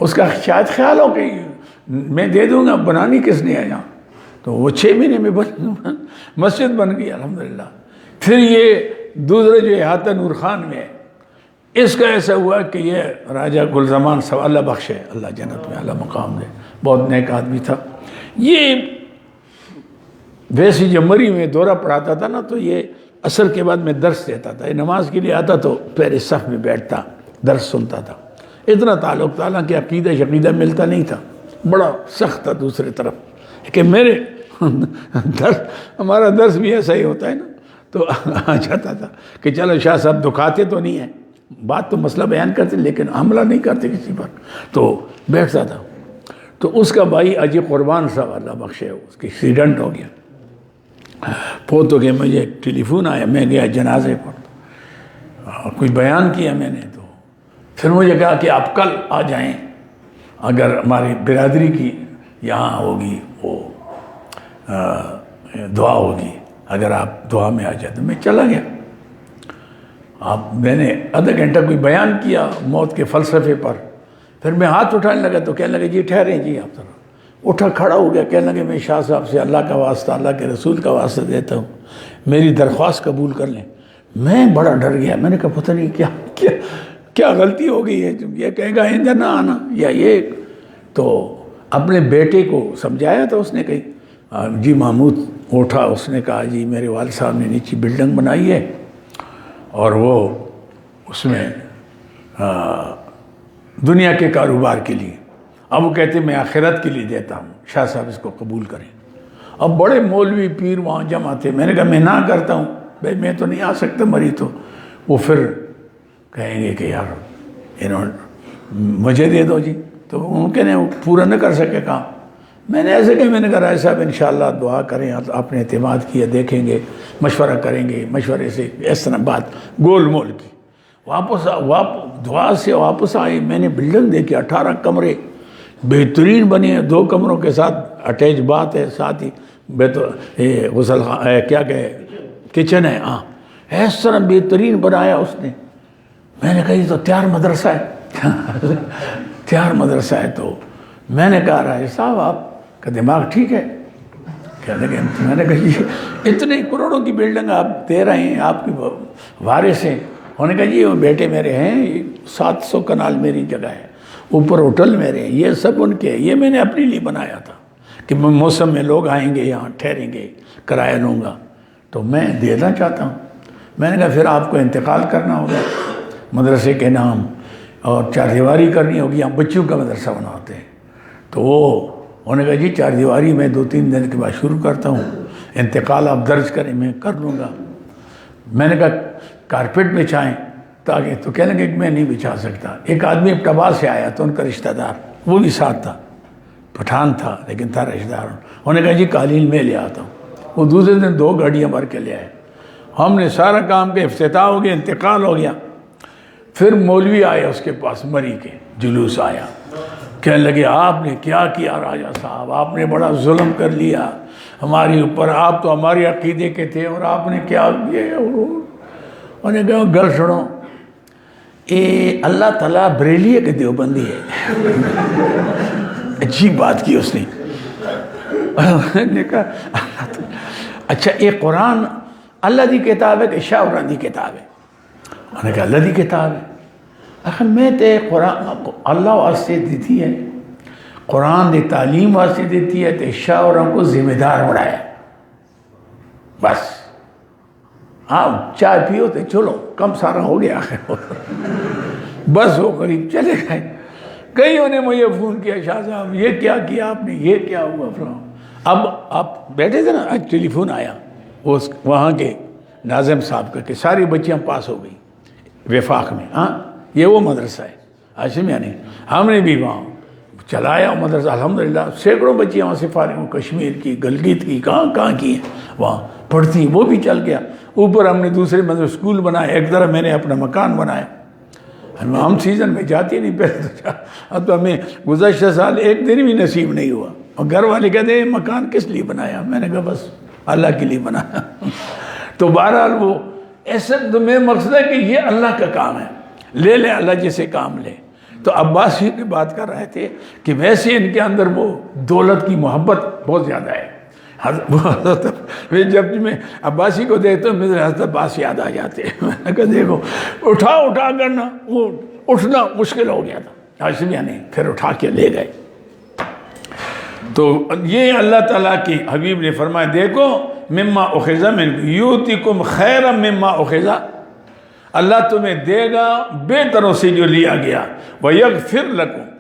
اس کا شاید خیال ہو کہ میں دے دوں گا، بنانی کس نے ہے یہاں، تو وہ 6 مہینے میں مسجد بن گئی الحمدللہ۔ پھر یہ دوسرے جو احاطہ نور خان میں ہے، اس کا ایسا ہوا کہ یہ راجہ گلزمان صاحب، اللہ بخشے، اللہ جنت میں اعلیٰ مقام دے، بہت نیک آدمی تھا۔ یہ ویسی جب مری میں دورہ پڑھاتا تھا نا، تو یہ عصر کے بعد میں درس دیتا تھا، یہ نماز کے لیے آتا تو پہلے صف میں بیٹھتا، درس سنتا تھا، اتنا تعلق تھا کہ عقیدہ شقیدہ ملتا نہیں تھا، بڑا سخت تھا دوسری طرف کہ میرے درس، ہمارا درس بھی ایسا ہی ہوتا ہے نا، تو آ جاتا تھا کہ چلو شاہ صاحب دکھاتے تو نہیں ہیں، بات تو مسئلہ بیان کرتے لیکن حملہ نہیں کرتے کسی پر، تو بیٹھتا تھا۔ تو اس کا بھائی اجی قربان صاحب اللہ بخشے، اس کی ایکسیڈنٹ ہو گیا، پوتوں کے مجھے ٹیلی فون آیا، میں گیا جنازے پر، کوئی بیان کیا میں نے، تو پھر مجھے کہا کہ آپ کل آ جائیں، اگر ہماری برادری کی یہاں ہوگی وہ دعا ہوگی، اگر آپ دعا میں آ جائیں تو میں چلا گیا۔ اب میں نے آدھا گھنٹہ کوئی بیان کیا موت کے فلسفے پر، پھر میں ہاتھ اٹھانے لگا تو کہنے لگے جی ٹھہریں جی آپ ذرا، اٹھا کھڑا ہو گیا، کہنے لگے میں شاہ صاحب سے اللہ کا واسطہ، اللہ کے رسول کا واسطہ دیتا ہوں، میری درخواست قبول کر لیں۔ میں بڑا ڈر گیا، میں نے کہا پتہ نہیں کیا غلطی ہو گئی ہے، یہ کہے گا آئندہ نہ آنا یا یہ، تو اپنے بیٹے کو سمجھایا تو اس نے کہی جی محمود اٹھا، اس نے کہا جی میرے والد صاحب نے نیچے بلڈنگ بنائی ہے اور وہ اس میں دنیا کے کاروبار کے لیے اب وہ کہتے میں آخرت کے لیے دیتا ہوں، شاہ صاحب اس کو قبول کریں۔ اب بڑے مولوی پیر وہاں جمع تھے، میں نے کہا میں نہ کرتا ہوں، بھائی میں تو نہیں آ سکتا مری تو۔ وہ پھر کہیں گے کہ یار انہوں مجھے دے دو جی، تو ممکن ہے وہ پورا نہ کر سکے کام۔ میں نے ایسے کہ میں نے کہا رائے صاحب انشاءاللہ دعا کریں، آپ نے اعتماد کیا، دیکھیں گے، مشورہ کریں گے، مشورے سے اس طرح بات گول مول کی۔ دعا سے واپس آئے، میں نے بلڈنگ دیکھی 18 کمرے بہترین بنے ہیں، 2 کمروں کے ساتھ اٹیچ بات ہے، ساتھ ہی غسل کیا کہ کچن ہے، ہاں اس طرح بہترین بنایا اس نے۔ میں نے کہا یہ تو تیار مدرسہ ہے تیار مدرسہ ہے۔ تو میں نے کہا رائے صاحب آپ کا دماغ ٹھیک ہے؟ کہنے لگے میں نے کہا یہ اتنے کروڑوں کی بلڈنگ آپ دے رہے ہیں، آپ کی وارث ہیں؟ انہوں نے کہا جی وہ بیٹے میرے ہیں، 700 کنال میری جگہ ہے، اوپر ہوٹل میرے ہیں، یہ سب ان کے ہیں، یہ میں نے اپنے لیے بنایا تھا کہ موسم میں لوگ آئیں گے یہاں ٹھہریں گے، کرایہ لوں گا، تو میں دینا چاہتا ہوں۔ میں نے کہا پھر آپ کو انتقال کرنا ہوگا مدرسے کے نام، اور 4 دیواری کرنی ہوگی، ہم بچوں کا مدرسہ بناتے ہیں۔ تو وہ انہوں نے کہا جی 4 دیواری میں 2-3 دن کے بعد شروع کرتا ہوں، انتقال آپ درج کریں میں کر لوں گا۔ میں نے کہا کارپیٹ بچھائیں تاکہ، تو کہنے لگے کہ میں نہیں بچھا سکتا۔ ایک آدمی ٹبا سے آیا تو ان کا رشتہ دار وہ بھی ساتھ تھا، پٹھان تھا لیکن تھا رشتہ دار۔ انہوں نے کہا جی قالین میں لے آتا ہوں۔ وہ دوسرے دن 2 گاڑیاں بھر کے لے آئے۔ ہم نے سارا کام کے افتتاح ہو گیا، انتقال ہو گیا۔ پھر مولوی آئے اس کے پاس، مری کے جلوس آیا، کہنے لگے آپ نے کیا کیا راجہ صاحب، آپ نے بڑا ظلم کر لیا ہماری اوپر، آپ تو ہمارے عقیدے کے تھے اور آپ نے کیا کیا۔ انہوں نے کہا گل سنو، اے اللہ تعالیٰ بریلی ہے کہ دیوبندی ہے؟ عجیب بات کی اس نے۔ کہا اچھا یہ قرآن اللہ دی کتاب ہے کہ شاہ عمران دی کتاب ہے؟ انہوں نے کہا اللہ دی کتاب ہے۔ آخر میں تے قرآن اللہ واسطے دیتی ہے، قرآن دی تعلیم واسطے دیتی ہے، تے شاہ عمران کو ذمہ دار بڑھایا، بس آپ چائے پیو تے چلو کم سارا ہو گیا بس وہ قریب چلے گئے۔ کئیوں نے مجھے فون کیا شاہ صاحب یہ کیا کیا آپ نے، یہ کیا ہوا فلاں۔ اب آپ بیٹھے تھے نا، آج ٹیلی فون آیا وہاں کے ناظم صاحب کا کہ ساری بچیاں پاس ہو گئی وفاق میں، ہاں یہ وہ مدرسہ ہے ہاشم، یعنی ہم نے بھی وہاں چلایا مدرسہ الحمدللہ، سینکڑوں بچیاں وہاں سے فارغ ہوں، کشمیر کی، گلگت کی، کہاں کی ہیں وہاں پڑھتی، وہ بھی چل گیا۔ اوپر ہم نے دوسرے مدرسے اسکول بنائے، ایک طرف میں نے اپنا مکان بنایا۔ ہم سیزن میں جاتے نہیں، پہلے تو اب تو ہمیں گزشتہ سال ایک دن بھی نصیب نہیں ہوا، اور گھر والے کہتے ہیں مکان کس لیے بنایا؟ میں نے کہا بس اللہ کے لیے بنایا۔ تو بہرحال وہ ایسا تو میں مقصد ہے کہ یہ اللہ کا کام ہے، لے لے اللہ جسے کام لے۔ تو عباسی کی بات کر رہے تھے کہ ویسے ان کے اندر وہ دولت کی محبت بہت زیادہ ہے۔ جب میں عباسی کو دیکھتا ہوں مجھے حضرت عباس یاد آ جاتے ہیں۔ میں نے کہا دیکھو اٹھا کرنا، وہ اٹھنا مشکل ہو گیا تھا، ہاشم یعنی پھر اٹھا کے لے گئے۔ تو یہ اللہ تعالیٰ کی حبیب نے فرمایا دیکھو مما اخذ منکم یؤتیکم خیرا مما اخذ، اللہ تمہیں دے گا بہتروں سے جو لیا گیا، ویغفر لکم،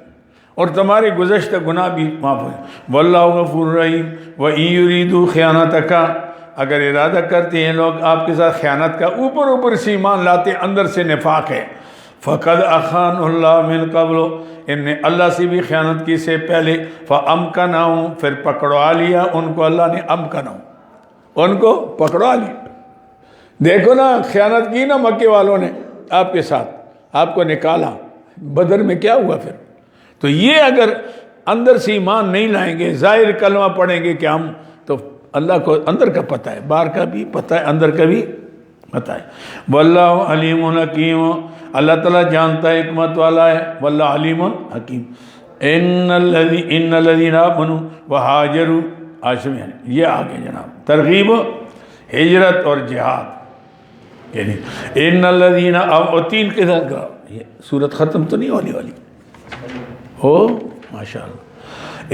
اور تمہارے گزشتہ گناہ بھی معاف ہو جائے، واللہ غفور رحیم، وَإِن يُرِيدُوا خِيَانَتَكَ، اگر ارادہ کرتے ہیں لوگ آپ کے ساتھ خیانت کا، اوپر سے ایمان لاتے اندر سے نفاق ہے، فَقَدْ أَخَانُ اللَّهُ مِن قَبْلُ، ان نے اللہ سے بھی خیانت کی سے پہلے، فَأَمْكَنَهُمْ، پھر پکڑوا لیا ان کو اللہ نے، امکنہم، ان کو پکڑوا لیا۔ دیکھو نا خیانت کی نا مکے والوں نے آپ کے ساتھ، آپ کو نکالا، بدر میں کیا ہوا پھر؟ تو یہ اگر اندر سے ایمان نہیں لائیں گے، ظاہر کلمہ پڑھیں گے کہ ہم، تو اللہ کو اندر کا پتہ ہے، باہر کا بھی پتہ ہے، اندر کا بھی پتہ ہے۔ واللہ علیم حکیم، اللہ تعالیٰ جانتا ہے، حکمت والا ہے، واللہ علیم حکیم۔ ان الذین آمنوا وہاجروا، ہاشم یعنی یہ آگے جناب ترغیب ہجرت اور جہاد، یعنی ان الذین آمنوا، 3 کے ساتھ یہ سورت ختم تو نہیں ہونے والی ہو ماشاءاللہ۔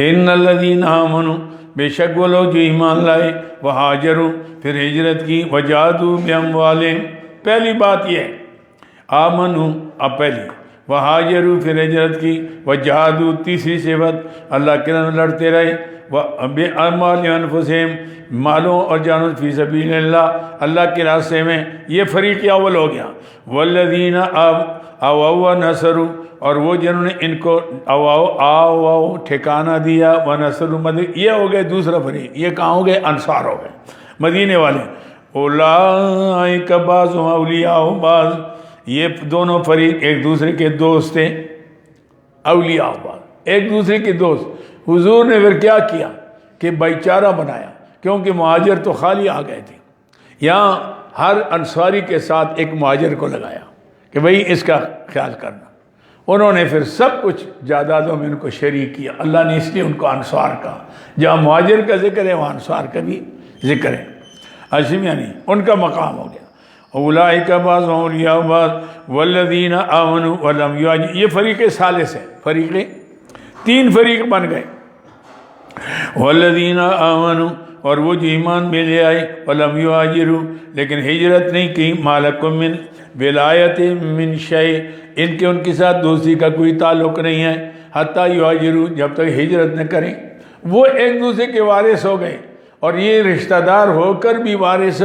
ان الذین آمنوا، بے شک وہ لوگ جو ایمان لائے، وہاجروا، پھر ہجرت کی، وجاہدوا باموالہم، پہلی بات یہ ہے آمنوا، اب پہلی، وہاجروا پھر ہجرت کی، وجاہدوا تیسری صفت اللہ کے نام لڑتے رہے، بِأَمْوَالِهِمْ وَأَنفُسِهِمْ مالوں اور جانوں فی سبیل اللہ اللہ کے راستے میں، یہ فریق اول ہو گیا۔ وَالَّذِينَ آوَوْا وَنَصَرُوا اور وہ جنہوں نے ان کو آواؤ ٹھکانہ دیا، وَنَصَرُوا مدد، یہ ہو گئے دوسرا فریق، یہ کہاں ہو گئے؟ انصار ہو گئے، مدینے والے۔ اولئک بعضهم اولیاء بعض، یہ دونوں فریق ایک دوسرے کے دوست تھے، اولیاء بعض، ایک دوسرے کے دوست۔ حضور نے پھر کیا کیا کہ بھائی چارہ بنایا، کیونکہ مہاجر تو خالی آ گئے تھے، یہاں ہر انصاری کے ساتھ ایک مہاجر کو لگایا کہ بھئی اس کا خیال کرنا۔ انہوں نے پھر سب کچھ جائیدادوں میں ان کو شریک کیا، اللہ نے اس لیے ان کو انصار کہا۔ جہاں مہاجر کا ذکر ہے وہاں انصار کا بھی ذکر ہے، عظیم یعنی ان کا مقام ہو گیا۔ اولئک بعضهم اولیاء بعض والذین آمنوا ولم یہاجروا، یہ فریق ثالث ہے، فریق تین فریق بن گئے۔ والذین آمنوا اور وہ جو ایمان میں لے آئے، ولم یہاجروا لیکن ہجرت نہیں کی، ما لکم من ولایت من شیء ان کے ساتھ دوستی کا کوئی تعلق نہیں ہے، حتیٰ یہاجروا جب تک ہجرت نہ کریں۔ وہ ایک دوسرے کے وارث ہو گئے اور یہ رشتہ دار ہو کر بھی وارث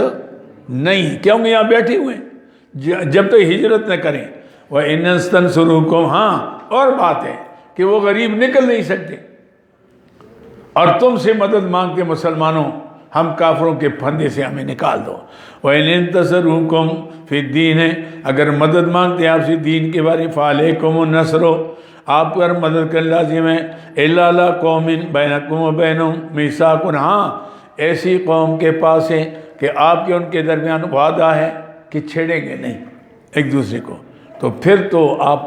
نہیں، کیونکہ یہاں بیٹھے ہوئے ہیں جب تک ہجرت نہ کریں۔ وَإِنْ يَسْتَنْصُرُوكُمْ، ہاں اور بات ہے کہ وہ غریب نکل نہیں سکتے اور تم سے مدد مانگتے مسلمانوں ہم کافروں کے پھندے سے ہمیں نکال دو۔ وَإِنْ يَنْتَصِرُوكُمْ فِي الدِّينِ اگر مدد مانگتے ہیں آپ سے دین کے بارے، فَعَلَيْكُمُ النَّصْرُ آپ پر مدد کر لازم ہے، إِلَّا عَلَىٰ قَوْمٍ بَيْنَكُمْ وَبَيْنَهُمْ مِيثَاقٌ ہاں ایسی قوم کے پاس ہے کہ آپ کے ان کے درمیان وعدہ ہے کہ چھیڑیں گے نہیں ایک دوسرے کو، تو پھر تو آپ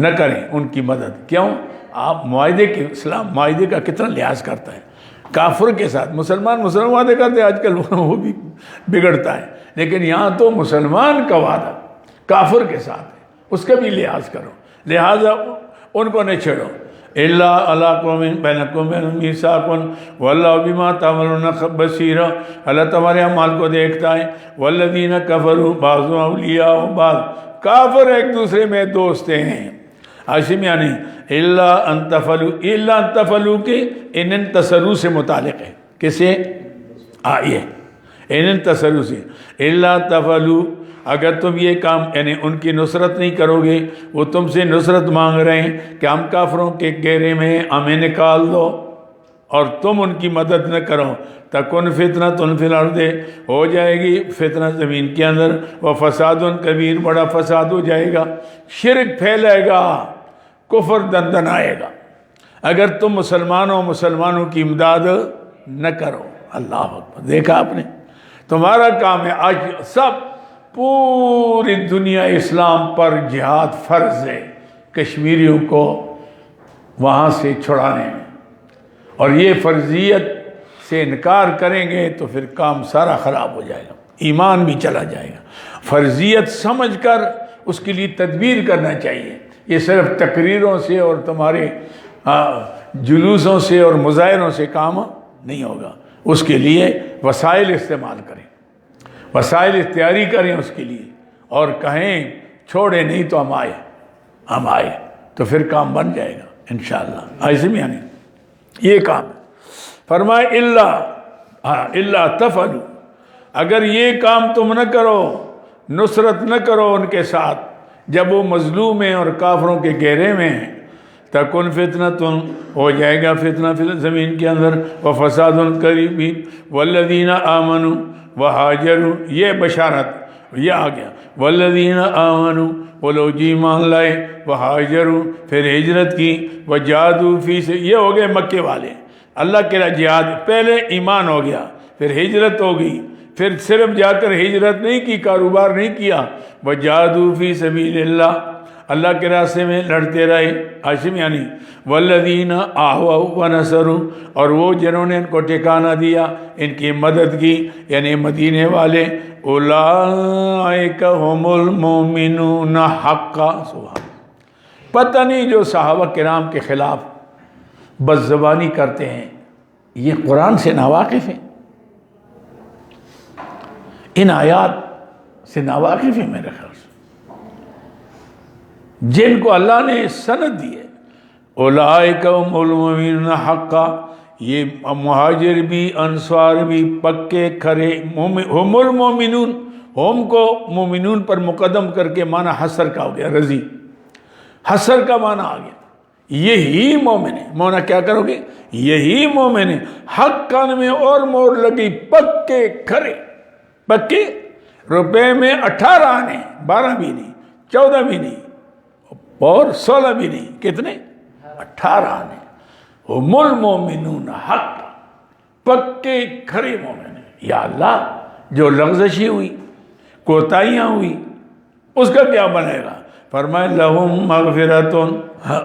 نہ کریں ان کی مدد۔ کیوں؟ آپ معاہدے کے، اسلام معاہدے کا کتنا لحاظ کرتا ہے کافر کے ساتھ۔ مسلمان وعدے کرتے ہیں آج کل، وہ بھی بگڑتا ہے، لیکن یہاں تو مسلمان کا وعدہ کافر کے ساتھ ہے، اس کا بھی لحاظ کرو، لہٰذا ان کو نہیں چھیڑو۔ إِلَّا عَلَىٰ قَوْمٍ بَيْنَكُمْ وَبَيْنَهُم مِّيثَاقٌ وَاللَّهُ بِمَا تَعْمَلُونَ بَصِيرٌ اللہ تمہارے اعمال کو دیکھتا ہے۔ وَالَّذِينَ كَفَرُوا بَعْضُهُمْ أَوْلِيَاءُ بَعْضٍ کافر ایک دوسرے میں دوست ہیں، عاشم یعنی إِلَّا أَن تَفْعَلُوا کے إِنْ انتصروا سے متعلق ہے، کسے؟ آئیے إِنْ انتصروا سے، إِلَّا تَفْعَلُوا اگر تم یہ کام یعنی ان کی نصرت نہیں کرو گے، وہ تم سے نصرت مانگ رہے ہیں کہ ہم کافروں کے گھیرے میں ہمیں نکال دو، اور تم ان کی مدد نہ کرو، تکن فتنۃ فی الارض ہو جائے گی فتنہ زمین کے اندر، وفساد کبیر بڑا فساد ہو جائے گا، شرک پھیلے گا، کفر دندن آئے گا اگر تم مسلمانوں کی امداد نہ کرو۔ اللہ اکبر، دیکھا آپ نے، تمہارا کام ہے آج سب پوری دنیا اسلام پر جہاد فرض ہے کشمیریوں کو وہاں سے چھڑانے میں، اور یہ فرضیت سے انکار کریں گے تو پھر کام سارا خراب ہو جائے گا، ایمان بھی چلا جائے گا۔ فرضیت سمجھ کر اس کے لیے تدبیر کرنا چاہیے، یہ صرف تقریروں سے اور تمہارے جلوسوں سے اور مظاہروں سے کام نہیں ہوگا، اس کے لیے وسائل استعمال کریں، وسائل اختیاری کریں اس کے لیے، اور کہیں چھوڑے نہیں تو ہم آئے تو پھر کام بن جائے گا انشاءاللہ۔ ایسے میں یعنی یہ کام ہے، فرمائے الا تفعلوا اگر یہ کام تم نہ کرو، نصرت نہ کرو ان کے ساتھ جب وہ مظلوم ہیں اور کافروں کے گھیرے میں ہیں، تکن فتنۃ ہو جائے گا فتنہ فی زمین کے اندر، وفساد قریب، والذین آمنوا وہاجروا یہ بشارت یہ آ گیا، والذین آمنوا وہ لوگ جی ایمان لائے، وہاجروا پھر ہجرت کی، وجاہدوا فی سے یہ ہو گئے مکے والے، اللہ کے جہاد پہلے ایمان ہو گیا، پھر ہجرت ہو گئی، پھر صرف جا کر ہجرت نہیں کی، کاروبار نہیں کیا، وجاہدوا فی سبیل اللہ اللہ کے راستے میں لڑتے رہے، عاشم یعنی والذین آووا ونصروا اور وہ جنہوں نے ان کو ٹھکانہ دیا، ان کی مدد کی، یعنی مدینے والے، اولئک هم المؤمنون حقا۔ سبحان، پتہ نہیں جو صحابہ کرام کے خلاف بد زبانی کرتے ہیں یہ قرآن سے ناواقف ہیں، ان آیات سے ناواقف ہیں میرے خیال سے، جن کو اللہ نے سند دی ہے، اولئک هم المؤمنون حقا، یہ مہاجر بھی انصار بھی پکے کھرے ہم المؤمنون، ہم کو مومنون پر مقدم کر کے معنی حسر کا ہو گیا، رضی حسر کا معنی آ گیا، یہی مومن ہے۔ مونا کیا کرو گے؟ یہی مومن ہے، حق کان میں اور مور لگی، پکے کھرے، پکے روپے میں 18 آنے، 12 بھی نہیں، 14 بھی نہیں اور 16 بھی نہیں، کتنے؟ 18 آنے۔ ہم المؤمنون حق، پکے کھرے مومن ہیں۔ یا اللہ، جو لغزشی ہوئی، کوتاہیاں ہوئی، اس کا کیا بنے گا؟ فرمائے لہم مغفرتن،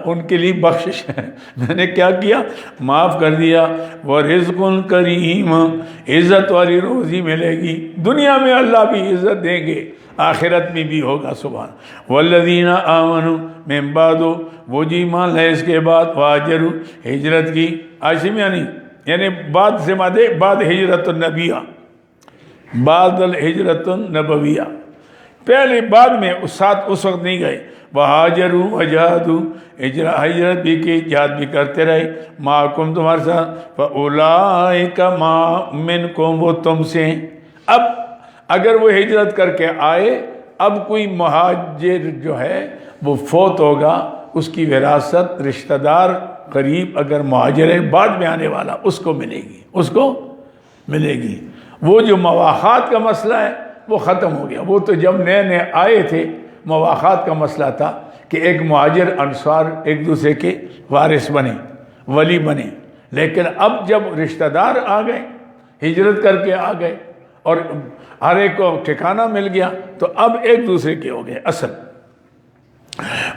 ان کے لیے بخشش ہے، میں نے کیا کیا؟ معاف کر دیا، ورزق کریم، عزت والی روزی ملے گی، دنیا میں اللہ بھی عزت دیں گے، آخرت میں بھی ہوگا۔ سبحان والذین آمنوا من بعد، وہ جی ایمان لے اس کے بعد، واجروا، ہجرت کی، عاشم یعنی بعد سے مادے بعد ہجرت النبیہ، بعد الہجرت النبویہ، پہلے بعد میں ساتھ اس وقت نہیں گئے، وہاجروا وجاہدوا، ہجرت بھی کی، جہاد بھی کرتے رہے، معکم تمہارے ساتھ، فاولئک ما منکم، وہ تم سے۔ اب اگر وہ ہجرت کر کے آئے، اب کوئی مہاجر جو ہے وہ فوت ہوگا، اس کی وراثت رشتہ دار قریب اگر مہاجر ہے بعد میں آنے والا، اس کو ملے گی، اس کو ملے گی۔ وہ جو مواخات کا مسئلہ ہے وہ ختم ہو گیا، وہ تو جب نئے نئے آئے تھے مواخات کا مسئلہ تھا کہ ایک مہاجر انصار ایک دوسرے کے وارث بنے، ولی بنے، لیکن اب جب رشتہ دار آ گئے، ہجرت کر کے آ گئے اور ہر ایک کو ٹھکانہ مل گیا، تو اب ایک دوسرے کے ہو گئے اصل۔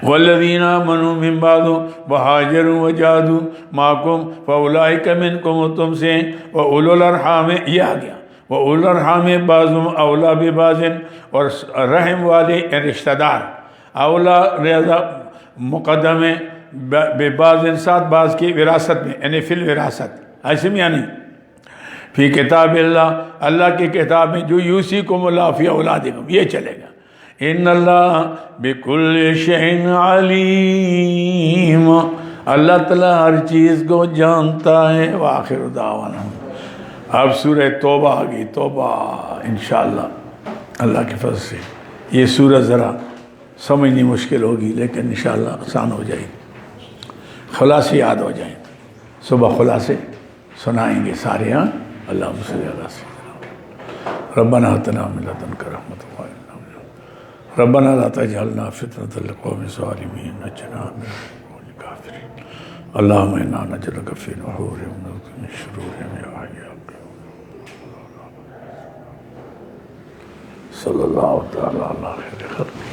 والذین آمنوا من بعد وہاجروا وجاہدوا معکم فاولئک منکم، تم سے، واولو الارحام، یہ آ گیا، وَأُولُو الْأَرْحَامِ بَعْضُهُمْ أَوْلَىٰ بِبَعْضٍ، اور رحم والے رشتہ دار، اولا ریاضہ مقدم ہے، بِبَعْضٍ، ساتھ بعض کی وراثت میں، یعنی فی الوراثت، ایسے میں یعنی فی کتاب اللہ، اللہ کی کتاب میں، جو یوصیکم اللہ فی اولادکم، یہ چلے گا۔ ان اللہ بکل شیء علیم، اللہ تعالیٰ ہر چیز کو جانتا ہے۔ وآخر دعوانا، اب سورہ توبہ آ گئی، توبہ انشاءاللہ اللہ کے فضل سے۔ یہ سورہ ذرا سمجھنی مشکل ہوگی لیکن انشاءاللہ آسان ہو جائے گی، خلاصے یاد ہو جائیں، صبح خلاصے سنائیں گے سارے۔ ہاں، اللہم صلی اللہ علیہ وسلم، ربنا آتنا من لدنک رحمۃ ربنا لا تجعلنا فتنة للقوم الظالمین نجنا من القوم الکافرین، اللہم انا نجعلک فی نحورہم ونعوذ من شرورہم یا حی یا قیوم۔ صلی اللہ تعالی علی خیر خلق۔